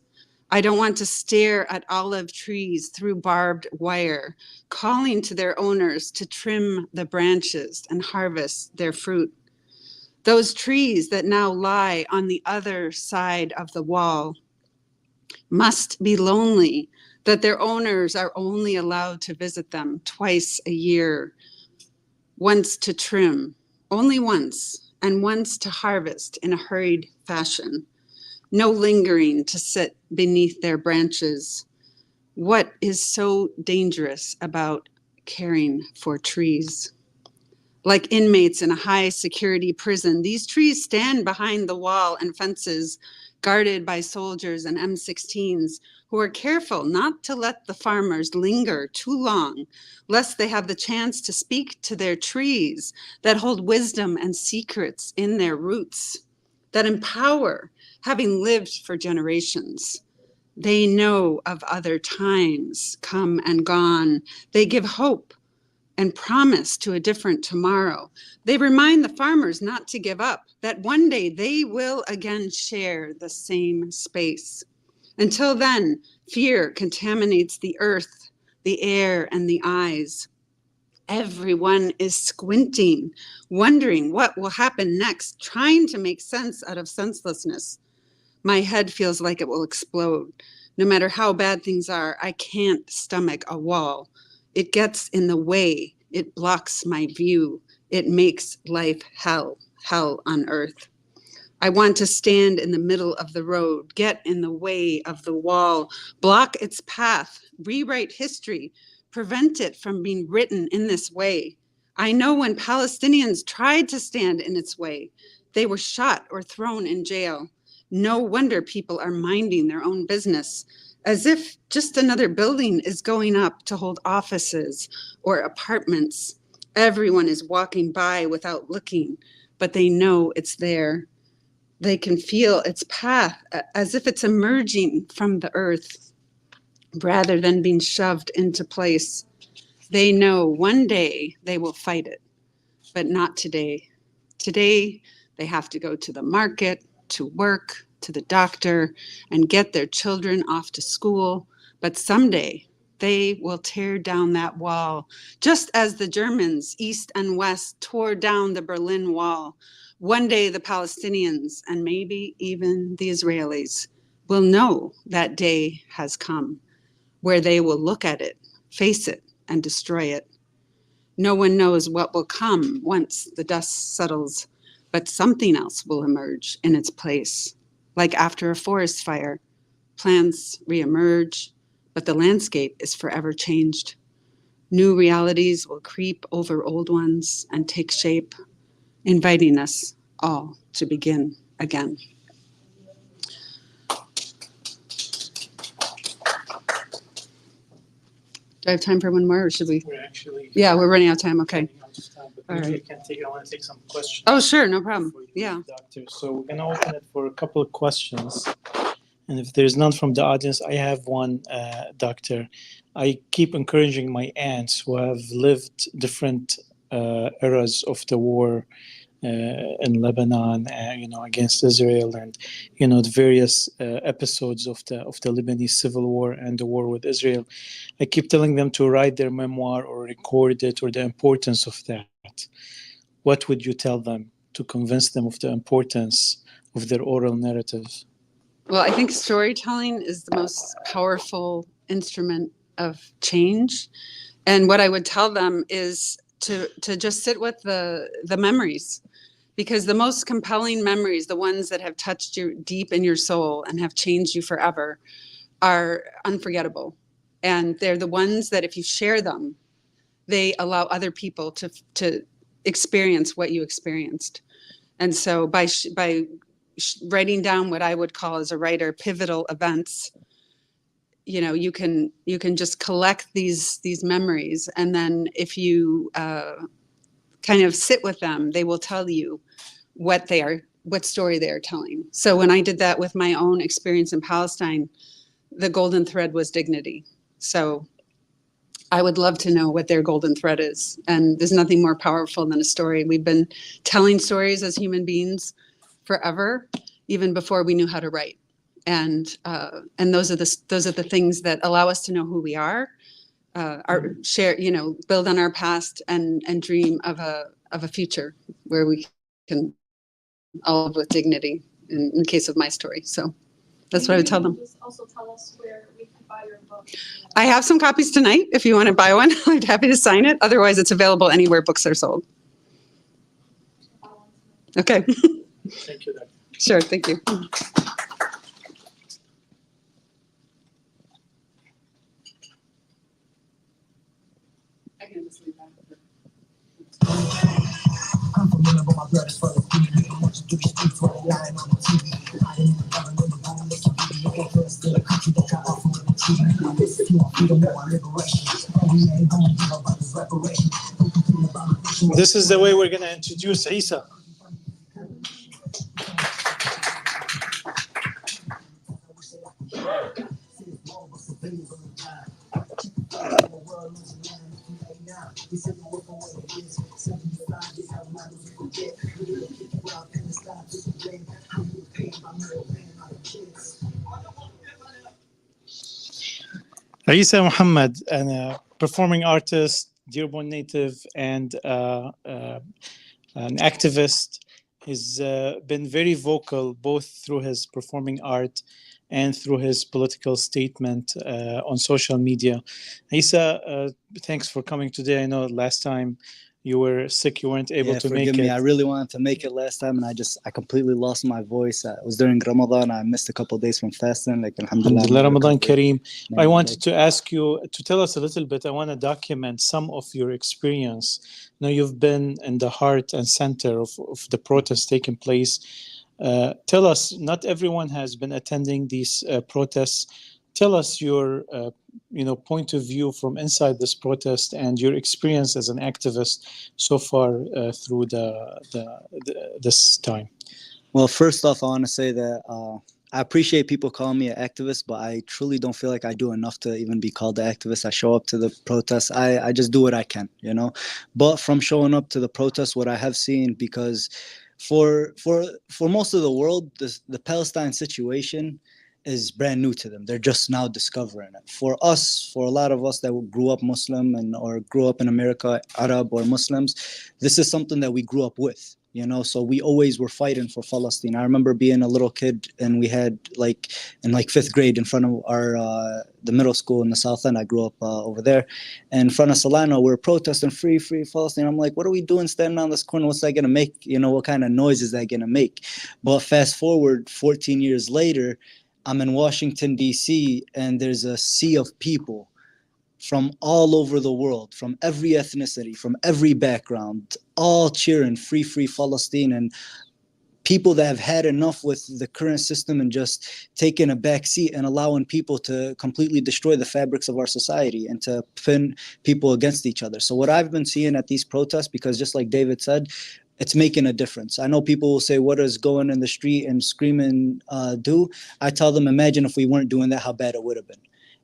I don't want to stare at olive trees through barbed wire, calling to their owners to trim the branches and harvest their fruit. Those trees that now lie on the other side of the wall must be lonely that their owners are only allowed to visit them twice a year, once to trim, only once, and once to harvest in a hurried fashion. No lingering to sit beneath their branches. What is so dangerous about caring for trees? Like inmates in a high security prison, these trees stand behind the wall and fences, guarded by soldiers and M16s who are careful not to let the farmers linger too long, lest they have the chance to speak to their trees that hold wisdom and secrets in their roots, that empower, having lived for generations. They know of other times come and gone. They give hope and promise to a different tomorrow. They remind the farmers not to give up, that one day they will again share the same space. Until then, fear contaminates the earth, the air, and the eyes. Everyone is squinting, wondering what will happen next, trying to make sense out of senselessness. My head feels like it will explode. No matter how bad things are, I can't stomach a wall. It gets in the way. It blocks my view. It makes life hell on earth. I want to stand in the middle of the road, get in the way of the wall, block its path, rewrite history, prevent it from being written in this way. I know when Palestinians tried to stand in its way, they were shot or thrown in jail. No wonder people are minding their own business, as if just another building is going up to hold offices or apartments. Everyone is walking by without looking, but they know it's there. They can feel its path as if it's emerging from the earth rather than being shoved into place. They know one day they will fight it, but not today. Today, they have to go to the market, to work, to the doctor, and get their children off to school. But someday, they will tear down that wall, just as the Germans, east and west, tore down the Berlin Wall. One day, the Palestinians, and maybe even the Israelis, will know that day has come, where they will look at it, face it, and destroy it. No one knows what will come once the dust settles, but something else will emerge in its place. Like after a forest fire, plants reemerge, but the landscape is forever changed. New realities will creep over old ones and take shape, inviting us all to begin again. Do I have time for one more, or should we? We're actually Yeah, we're running out of time. Okay. running out of time, but All maybe right. I want to take some questions. Oh, sure, no problem. for you, Yeah. Doctor. So we're gonna open it for a couple of questions, and if there's none from the audience, I have one, Doctor. I keep encouraging my aunts who have lived different eras of the war in Lebanon, against Israel, and the various episodes of the Lebanese civil war and the war with Israel. I keep telling them to write their memoir or record it, or the importance of that. What would you tell them to convince them of the importance of their oral narrative? Well, I think storytelling is the most powerful instrument of change. And what I would tell them is to just sit with the memories, because the most compelling memories, the ones that have touched you deep in your soul and have changed you forever, are unforgettable. And they're the ones that if you share them, they allow other people to experience what you experienced. And so by writing down what I would call as a writer pivotal events, you know, you can just collect these memories, and then if you kind of sit with them, they will tell you what story they are telling. So when I did that with my own experience in Palestine, the golden thread was dignity. So I would love to know what their golden thread is. And there's nothing more powerful than a story. We've been telling stories as human beings forever, even before we knew how to write. And those are the things that allow us to know who we are, share, you know, build on our past and dream of a future where we can all live with dignity. In case of my story, so that's what I would tell them. Just also tell us where we can buy your book. I have some copies tonight. If you want to buy one, I'm happy to sign it. Otherwise, it's available anywhere books are sold. Okay. Thank you, Dr. Sure. Thank you. I can just leave that. I'm familiar with my blood is Palestine. I want you through the streets while they lying on the TV. I didn't even ever know the bone they can be. If they feel still a country that got off of the tree. I miss if you want freedom, no more liberation. And we ain't gonna give up this reparation. This is the way we're going to introduce Esa. Esa Mohamed, a performing artist, Dearborn native, and an activist, has been very vocal both through his performing art and through his political statement on social media. Esa, thanks for coming today. I know last time you were sick, you weren't able to make forgive me. it. I really wanted to make it last time, and I completely lost my voice. It was during Ramadan. I missed a couple of days from fasting. Like Alhamdulillah, Ramadan Kareem. I wanted to. to ask you to tell us a little bit. I want to document some of your experience. Now, you've been in the heart and center of the protests taking place. Tell us, not everyone has been attending these protests. Tell us your point of view from inside this protest and your experience as an activist so far through this time. Well, first off, I want to say that I appreciate people calling me an activist, but I truly don't feel like I do enough to even be called an activist. I show up to the protests. I just do what I can, you know. But from showing up to the protests, what I have seen, because for most of the world, the Palestine situation is brand new to them. They're just now discovering it. For us, for a lot of us that grew up Muslim or grew up in America, Arab or Muslims, this is something that we grew up with, you know. So we always were fighting for Palestine. I remember being a little kid, and we had in 5th grade in front of our the middle school in the South End. I grew up over there, and in front of Solano, we were protesting free Palestine. I'm like, what are we doing standing on this corner? What's that gonna make? You know, what kind of noise is that gonna make? But fast forward 14 years later, I'm in Washington, D.C., and there's a sea of people from all over the world, from every ethnicity, from every background, all cheering free Palestine, and people that have had enough with the current system and just taking a back seat and allowing people to completely destroy the fabrics of our society and to pin people against each other. So what I've been seeing at these protests, because just like David said, it's making a difference. I know people will say, what does going in the street and screaming do? I tell them, imagine if we weren't doing that, how bad it would have been.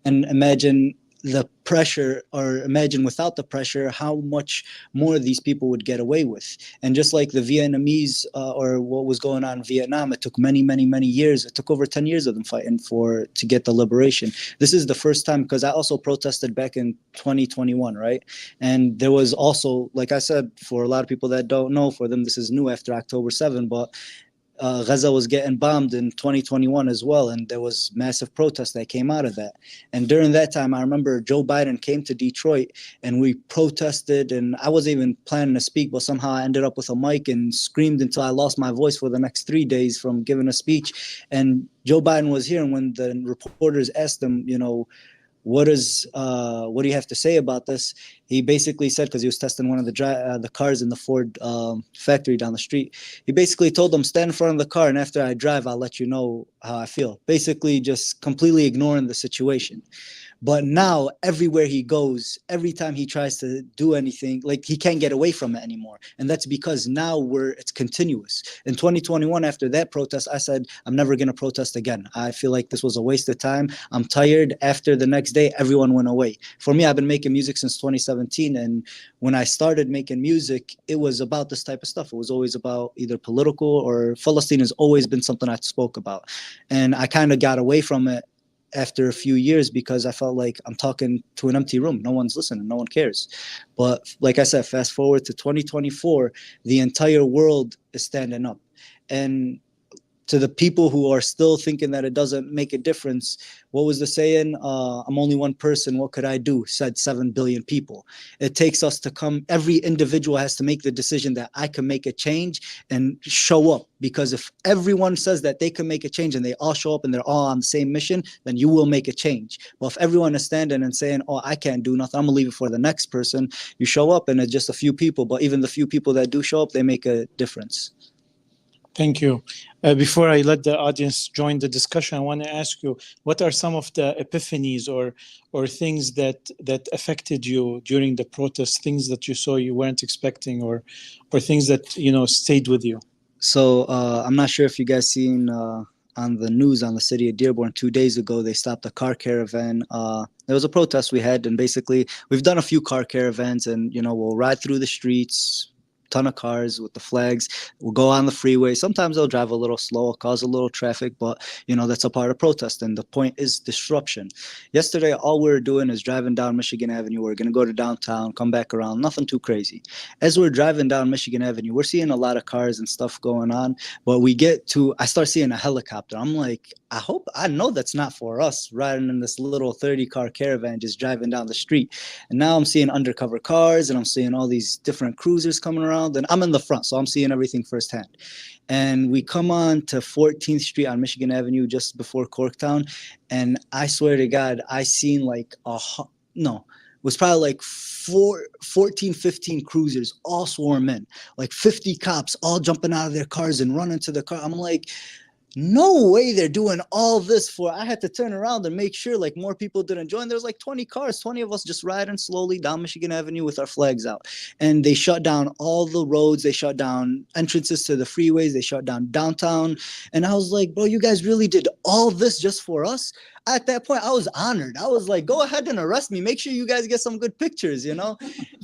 And imagine the pressure, or imagine without the pressure, how much more these people would get away with. And just like the Vietnamese or what was going on in Vietnam, it took many years. It took over 10 years of them fighting to get the liberation. This is the first time, because I also protested back in 2021, right? And there was also, like I said, for a lot of people that don't know, for them this is new after October 7, but Gaza was getting bombed in 2021 as well, and there was massive protests that came out of that. And during that time, I remember Joe Biden came to Detroit, and we protested, and I wasn't even planning to speak, but somehow I ended up with a mic and screamed until I lost my voice for the next 3 days from giving a speech. And Joe Biden was here, and when the reporters asked him, you know, what do you have to say about this? He basically said, because he was testing one of the cars in the Ford factory down the street, he basically told them, stand in front of the car, and after I drive, I'll let you know how I feel. Basically just completely ignoring the situation. But now everywhere he goes, every time he tries to do anything, like, he can't get away from it anymore. And that's because now it's continuous. In 2021, after that protest, I said, I'm never going to protest again. I feel like this was a waste of time. I'm tired. After the next day, everyone went away. For me, I've been making music since 2017. And when I started making music, it was about this type of stuff. It was always about either political, or Palestine has always been something I spoke about. And I kind of got away from it after a few years, because I felt like I'm talking to an empty room. No one's listening. No one cares. But like I said, fast forward to 2024, the entire world is standing up. And to the people who are still thinking that it doesn't make a difference, what was the saying? I'm only one person. What could I do? Said 7 billion people. It takes us to come. Every individual has to make the decision that I can make a change and show up. Because if everyone says that they can make a change and they all show up and they're all on the same mission, then you will make a change. But if everyone is standing and saying, oh, I can't do nothing, I'm gonna leave it for the next person, you show up and it's just a few people. But even the few people that do show up, they make a difference. Thank you. Before I let the audience join the discussion, I want to ask you, what are some of the epiphanies or things that affected you during the protest, things that you saw you weren't expecting, or things that, stayed with you? So I'm not sure if you guys seen on the news on the city of Dearborn 2 days ago, they stopped a car caravan. There was a protest we had, and basically we've done a few car caravans, and we'll ride through the streets, ton of cars with the flags. We'll go on the freeway. Sometimes they'll drive a little slow, cause a little traffic, but that's a part of protest. And the point is disruption. Yesterday, all we were doing is driving down Michigan Avenue. We're going to go to downtown, come back around, nothing too crazy. As we're driving down Michigan Avenue, we're seeing a lot of cars and stuff going on, but I start seeing a helicopter. I'm like, I know that's not for us, riding in this little 30-car caravan, just driving down the street. And now I'm seeing undercover cars, and I'm seeing all these different cruisers coming around, and I'm in the front, so I'm seeing everything firsthand. And we come on to 14th Street on Michigan Avenue just before Corktown, and I swear to God, I seen it was probably like 14, 15 cruisers all swarm in, like 50 cops all jumping out of their cars and running to the car. I'm like, no way they're doing all this for. I had to turn around and make sure like more people didn't join. There's like 20 cars, 20 of us just riding slowly down Michigan Avenue with our flags out. And they shut down all the roads. They shut down entrances to the freeways. They shut down downtown. And I was like, bro, you guys really did all this just for us? At that point, I was honored. I was like, go ahead and arrest me. Make sure you guys get some good pictures,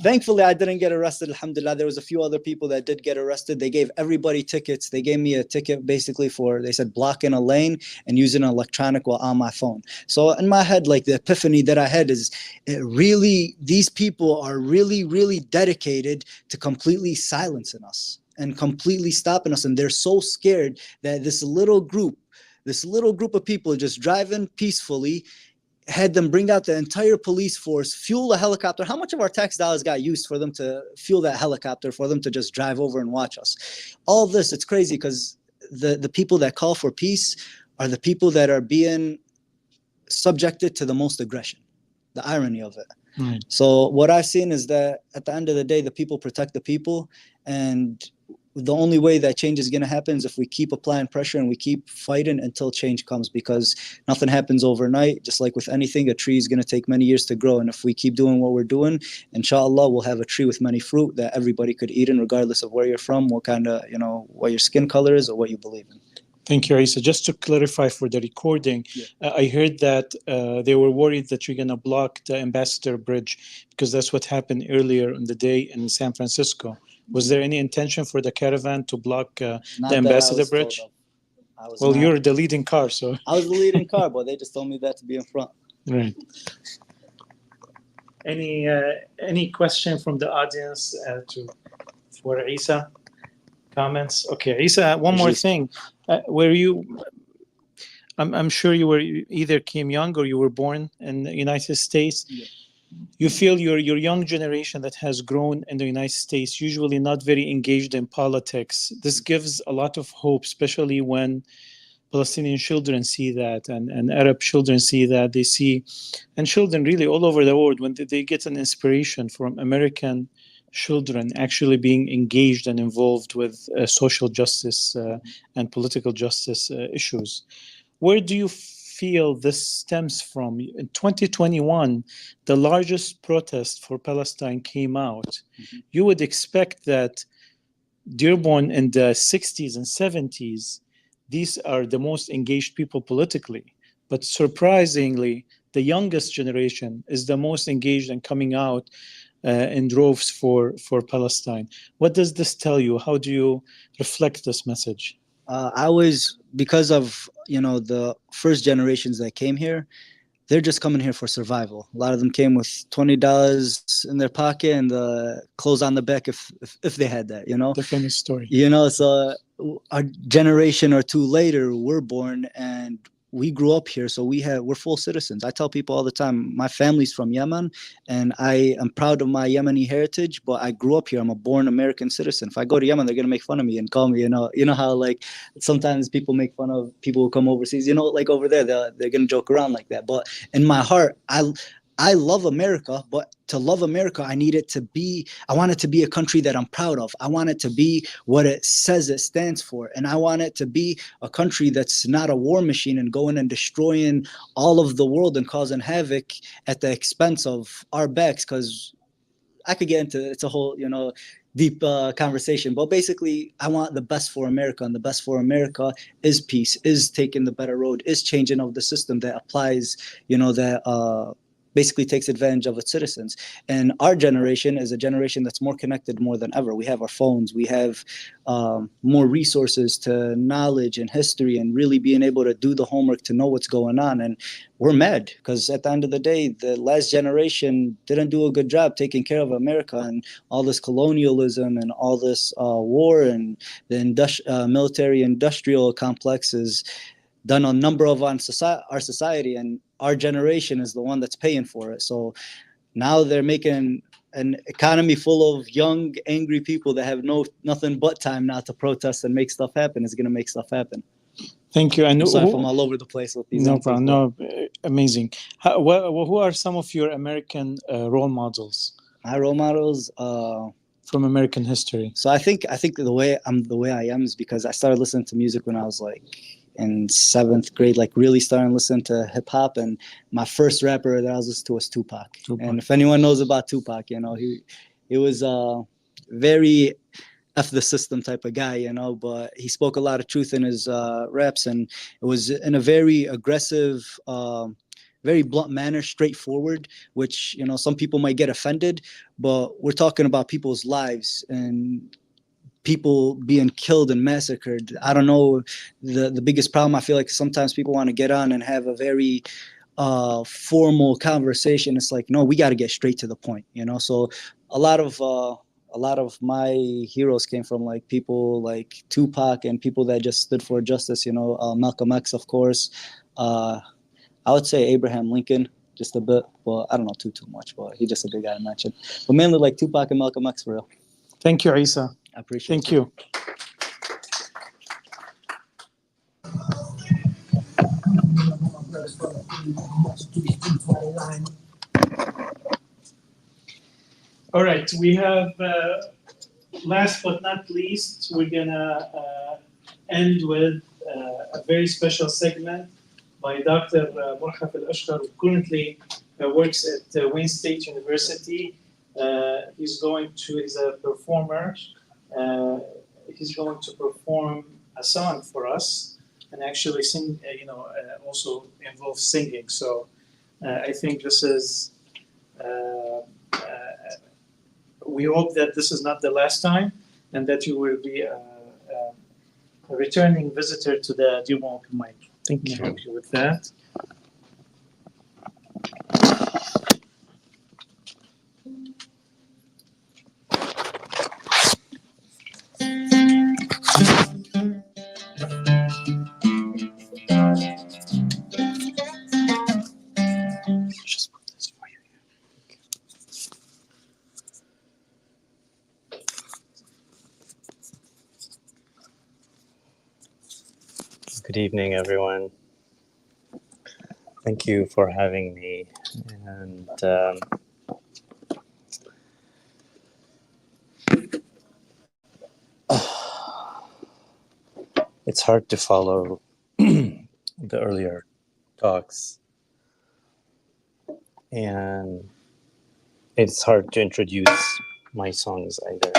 Thankfully, I didn't get arrested. Alhamdulillah. There was a few other people that did get arrested. They gave everybody tickets. They gave me a ticket basically they said blocking a lane and using an electronic while on my phone. So in my head, like the epiphany that I had is these people are really, really dedicated to completely silencing us and completely stopping us. And they're so scared that this little group of people just driving peacefully, had them bring out the entire police force, fuel a helicopter. How much of our tax dollars got used for them to fuel that helicopter, for them to just drive over and watch us? All this, it's crazy, because the people that call for peace are the people that are being subjected to the most aggression. The irony of it. Right. So what I've seen is that at the end of the day, the people protect the people, and the only way that change is going to happen is if we keep applying pressure and we keep fighting until change comes, because nothing happens overnight. Just like with anything, a tree is going to take many years to grow. And if we keep doing what we're doing, inshallah, we'll have a tree with many fruit that everybody could eat in, regardless of where you're from, what kind of, what your skin color is or what you believe in. Thank you, Esa. Just to clarify for the recording, I heard that they were worried that you're going to block the Ambassador Bridge, because that's what happened earlier in the day in San Francisco. Was there any intention for the caravan to block the Ambassador Bridge? Well, you're the leading car, so. I was the leading car, but they just told me that to be in front. Right. Any question from the audience for Esa? Comments? Okay, Esa, one more thing. I'm sure you were either came young or you were born in the United States. Yeah. You feel your young generation that has grown in the United States, usually not very engaged in politics. This gives a lot of hope, especially when Palestinian children see that, and Arab children see that. They see, and children really all over the world, when they get an inspiration from American children actually being engaged and involved with social justice and political justice issues. Where do you feel this stems from? In 2021, the largest protest for Palestine came out. You would expect that Dearborn in the 60s and 70s, these are the most engaged people politically. But surprisingly, the youngest generation is the most engaged and coming out in droves for Palestine. What does this tell you? How do you reflect this message? I was, because of, the first generations that came here, they're just coming here for survival. A lot of them came with $20 in their pocket and the clothes on the back if they had that, The famous story. So a generation or two later, we're born and we grew up here, so we're full citizens. I tell people all the time, my family's from Yemen, and I am proud of my Yemeni heritage, but I grew up here. I'm a born American citizen. If I go to Yemen, they're gonna make fun of me and call me, how like sometimes people make fun of people who come overseas, like over there, they're gonna joke around like that. But in my heart, I love America, but to love America, I want it to be a country that I'm proud of. I want it to be what it says it stands for. And I want it to be a country that's not a war machine and going and destroying all of the world and causing havoc at the expense of our backs. Because I could get into, it's a whole, deep conversation. But basically, I want the best for America. And the best for America is peace, is taking the better road, is changing of the system that applies, that basically takes advantage of its citizens. And our generation is a generation that's more connected more than ever. We have our phones, we have more resources to knowledge and history and really being able to do the homework to know what's going on. And we're mad because at the end of the day, the last generation didn't do a good job taking care of America, and all this colonialism and all this war and the military industrial complex is done a number of on our society, and our generation is the one that's paying for it. So now they're making an economy full of young, angry people that have nothing but time now to protest and make stuff happen. Is going to make stuff happen. Thank you. And I'm sorry if I'm all over the place with these. No answers, problem. No, amazing. Who are some of your American role models? My role models from American history. So I think the way I am is because I started listening to music when I was like in 7th grade, like really starting to listen to hip hop. And my first rapper that I was listening to was Tupac. And if anyone knows about Tupac, he was very F the system type of guy, but he spoke a lot of truth in his raps, and it was in a very aggressive, very blunt manner, straightforward, which, some people might get offended, but we're talking about people's lives and people being killed and massacred. I don't know. The biggest problem, I feel like sometimes people want to get on and have a very formal conversation. It's like, no, we got to get straight to the point, So a lot of my heroes came from like people like Tupac and people that just stood for justice, Malcolm X, of course. I would say Abraham Lincoln just a bit, but I don't know too much, but he's just a big guy to mention. But mainly like Tupac and Malcolm X for real. Thank you, Esa. I appreciate it. Thank you. All right, we have, last but not least, we're gonna end with a very special segment by Dr. Morhaf Al Achkar, who currently works at Wayne State University. He's a performer. He's going to perform a song for us and actually sing, also involves singing. So I think this is, we hope that this is not the last time and that you will be a returning visitor to the Dearborn Open Mic. Thank you. Help you with that. Good evening, everyone. Thank you for having me. And it's hard to follow the earlier talks, and it's hard to introduce my songs either.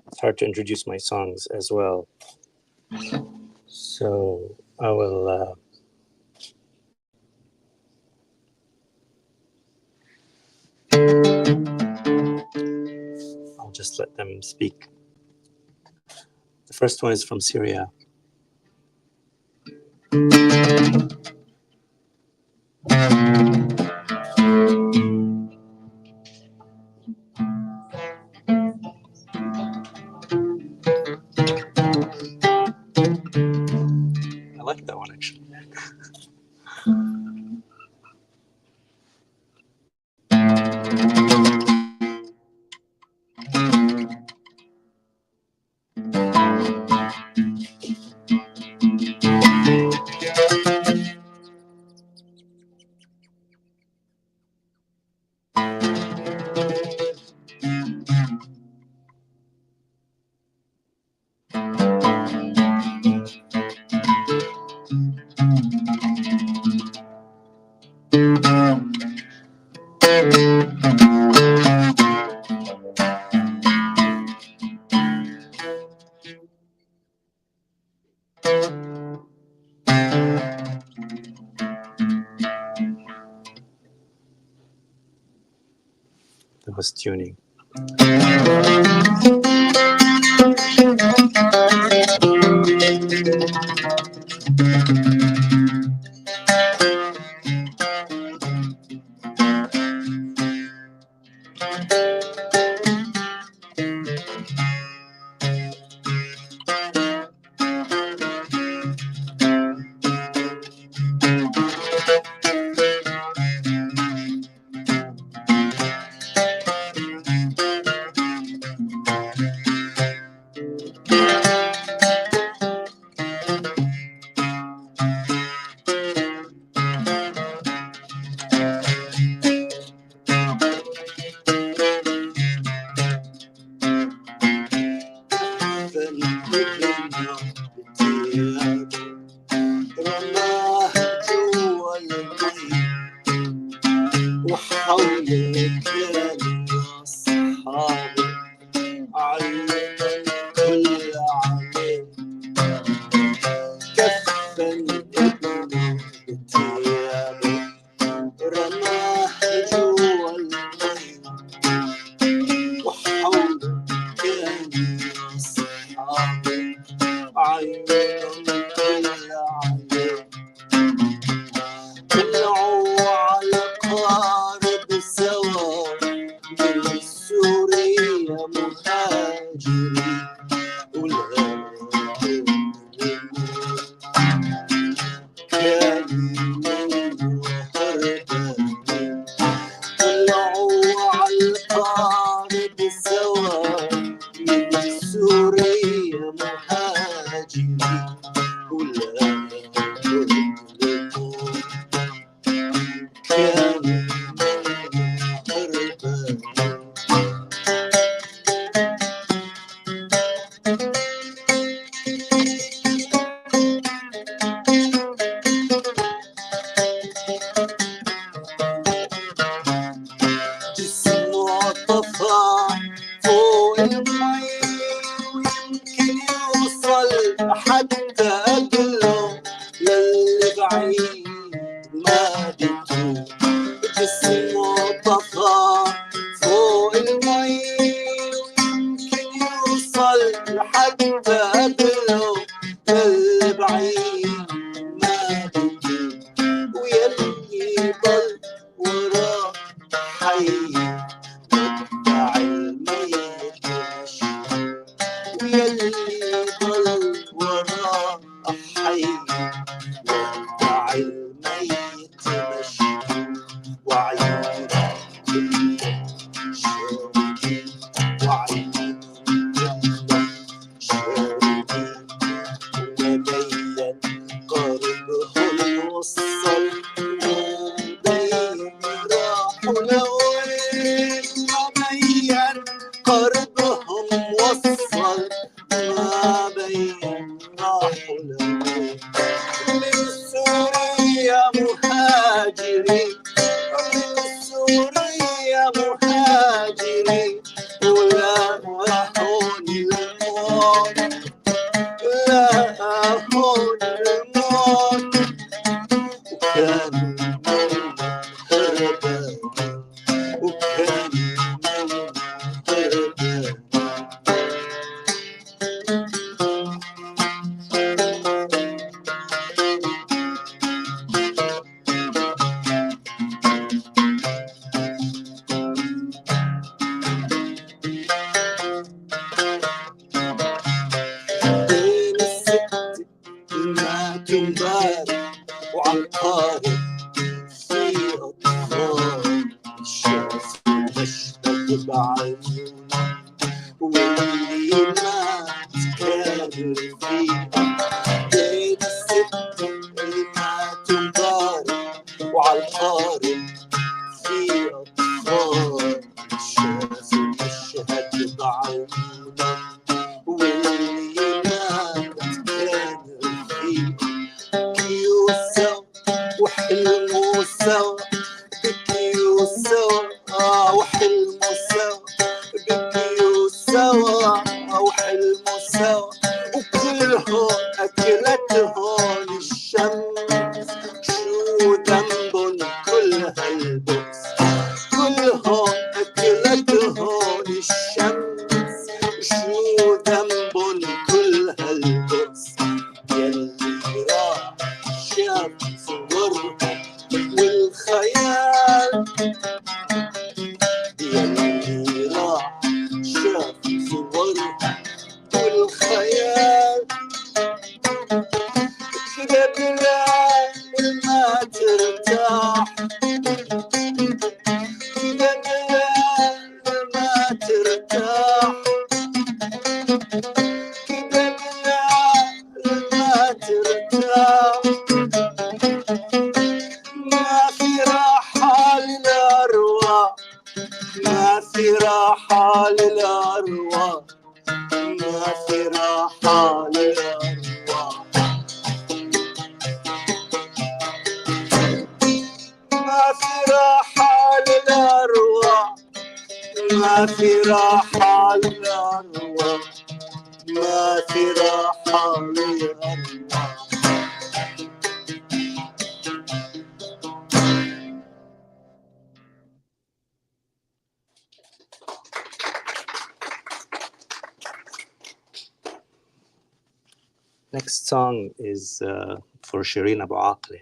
It's hard to introduce my songs as well. So I will I'll just let them speak. The first one is from Syria. I like that one actually. That was tuning. امبارح وعالقارب في أطفال شافوا مشهد بعيونهم واللي مات كان رفيقهم بين الست اللي ماتوا امبارح وعالقارب في أطفال شافوا مشهد بعيونهم واللي مات كان رفيقهم بكيوا سوا وحلموا سوا بكيوا سوا وحلموا سوا بكيوا سوا وحلموا سوا وكلهم أكلتهم الشمس شو ذنبهم كل هالبؤس كلهم أكلتهم الشمس شو ذنبهم كل هالبؤس يلي راح شاف صورهم والخيال يلي راح شاف صورهم والخيال كده بلاد ما ترتاح كده بلاد ما ترتاح كده بلاد ما ترتاح ما في راحة للأرواح ما في راحة للأرواح ما في راحة للأرواح ما في راحة للأرواح ما في راحة للأرواح ما في راحة للأرواح Next song is for شيرين أبو عاقلة.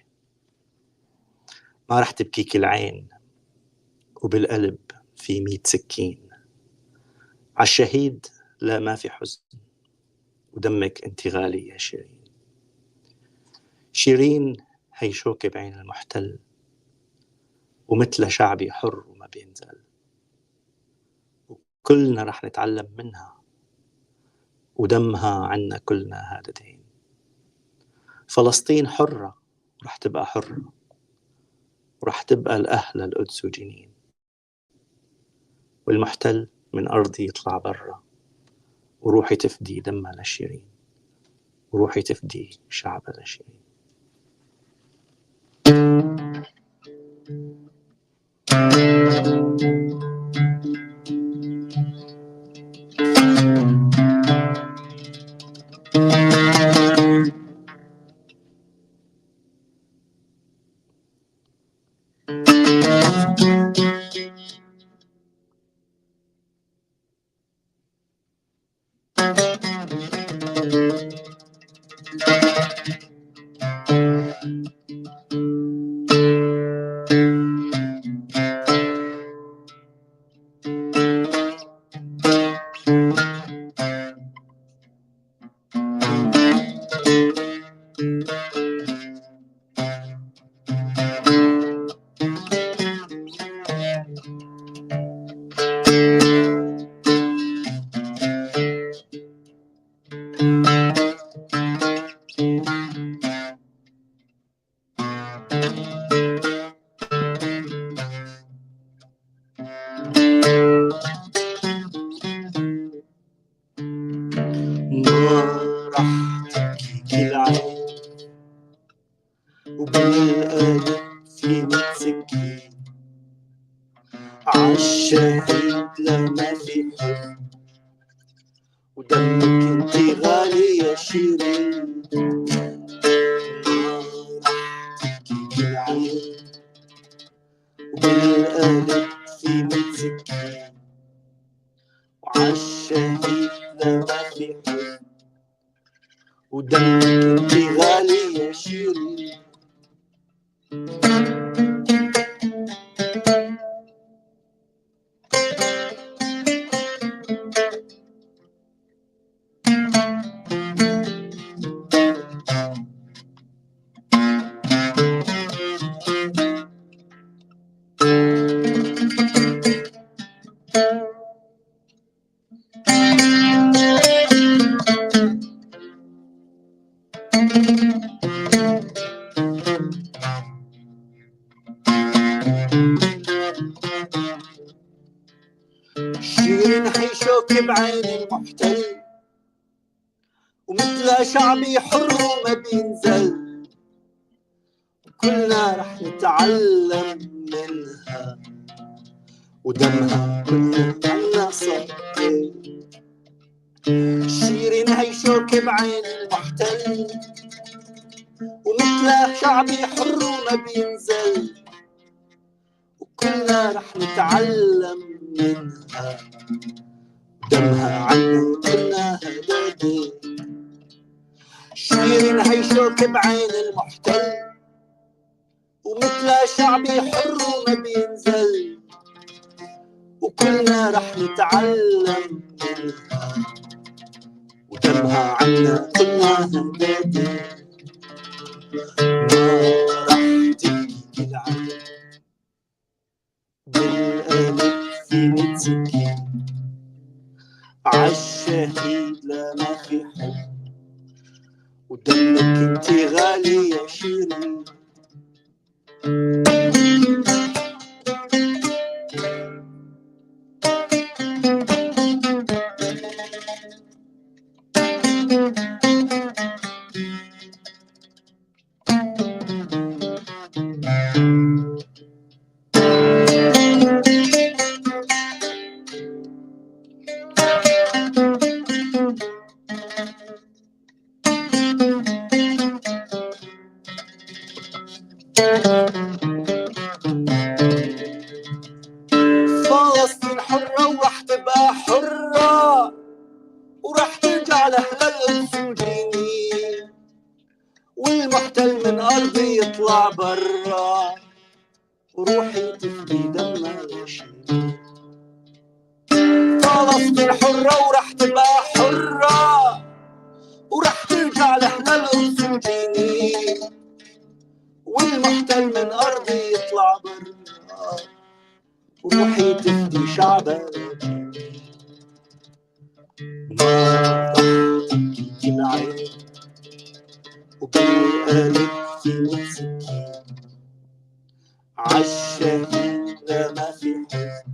ما رح تبكيك العين وبالقلب في 100 سكين عالشهيد لا ما في حزن ودمك انت غالي يا شيرين. شيرين هي شوكة بعين المحتل ومثل شعبي حر وما بينزل وكلنا رح نتعلم منها ودمها عنا كلنا هذا دين. فلسطين حرة ورح تبقى حرة ورح تبقى الأهل القدس وجنين والمحتل من أرضي يطلع برا وروحي تفدي دمها لشيرين وروحي تفدي شعبها لشيرين. ما رح تبكيك العين وبالقلب في 100 سكين عالشهيد لما في حزن ودمك انتي غالي يا شيرين. ما رح تبكيك العين وبالقلب في 100 سكين وعالشهيد لما في حزن ودمك انتي غالي يا شيرين. شيرين هيشوك بعين المحتل ومثل شعبي حر وما بينزل كلنا رح نتعلم منها ودمها كلنا عنا صدق شيرين هيشوك بعين المحتل ومثل شعبي حر وما بينزل وكلنا رح نتعلم منها دمها عنا كلنا هدادي شيرين هيشوك بعين المحتل ومثل شعبي حر وما بينزل وكلنا رح نتعلم منها ودمها عنا كلنا هدادي ما رح تبكي العين بالقلب في 100 سكين عالشهيد لا ما في حب ودمك انتي غالي يا شيرين فلسطين حرة ورح تبقى حرة ورح ترجع لأهل القدس وجنين والمحتل من أرضي يطلع برا وروحي تفدي دمها يا شيرين فلسطين حرة ورح تبقى حرة ورح ترجع لأهل القدس وجنين والمحتل من أرضي يطلع برا وروحي تفدي شعبها ما رح تبكي العين وبالقلب في 100 سكين عالشهيد لا ما في حزن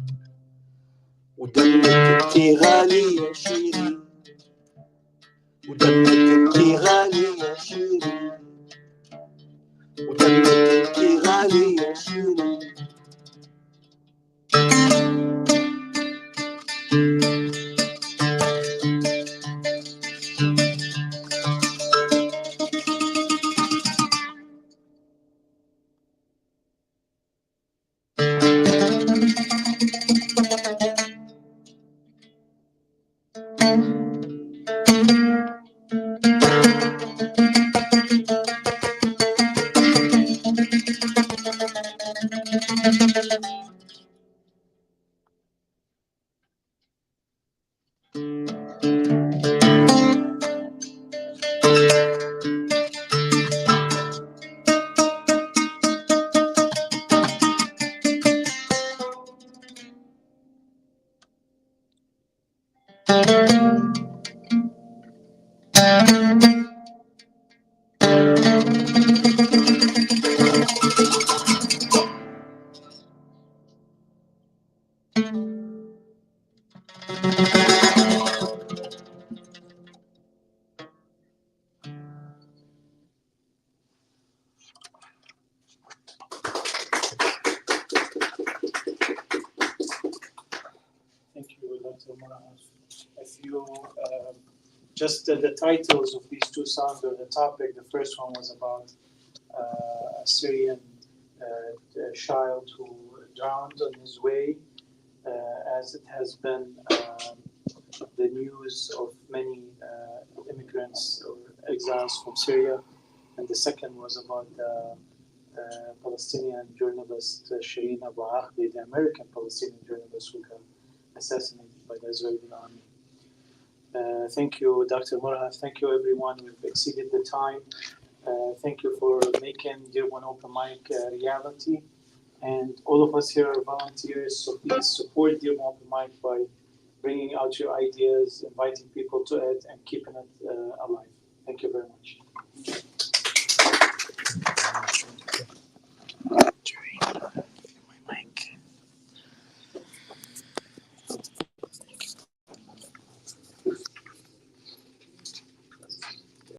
ودمك انتي غالي يا شيرين ودمك انتي غالي يا شيرين ودمك انتي غالي يا شيرين Thank you, Dr. Morhaf. If you just the titles of these two songs or the topic, the first one was about a Syrian child who drowned on his way, as it has been the news of many immigrants or exiles from Syria. And the second was about Palestinian journalist Shireen Abu Akleh, the American Palestinian journalist who got assassinated by the Israeli army. Thank you, Dr. Morhaf. Thank you, everyone. We've exceeded the time. Thank you for making Dearborn Open Mic a reality. And all of us here are volunteers, so please support Dearborn Open Mic by bringing out your ideas, inviting people to it, and keeping it alive. Thank you very much.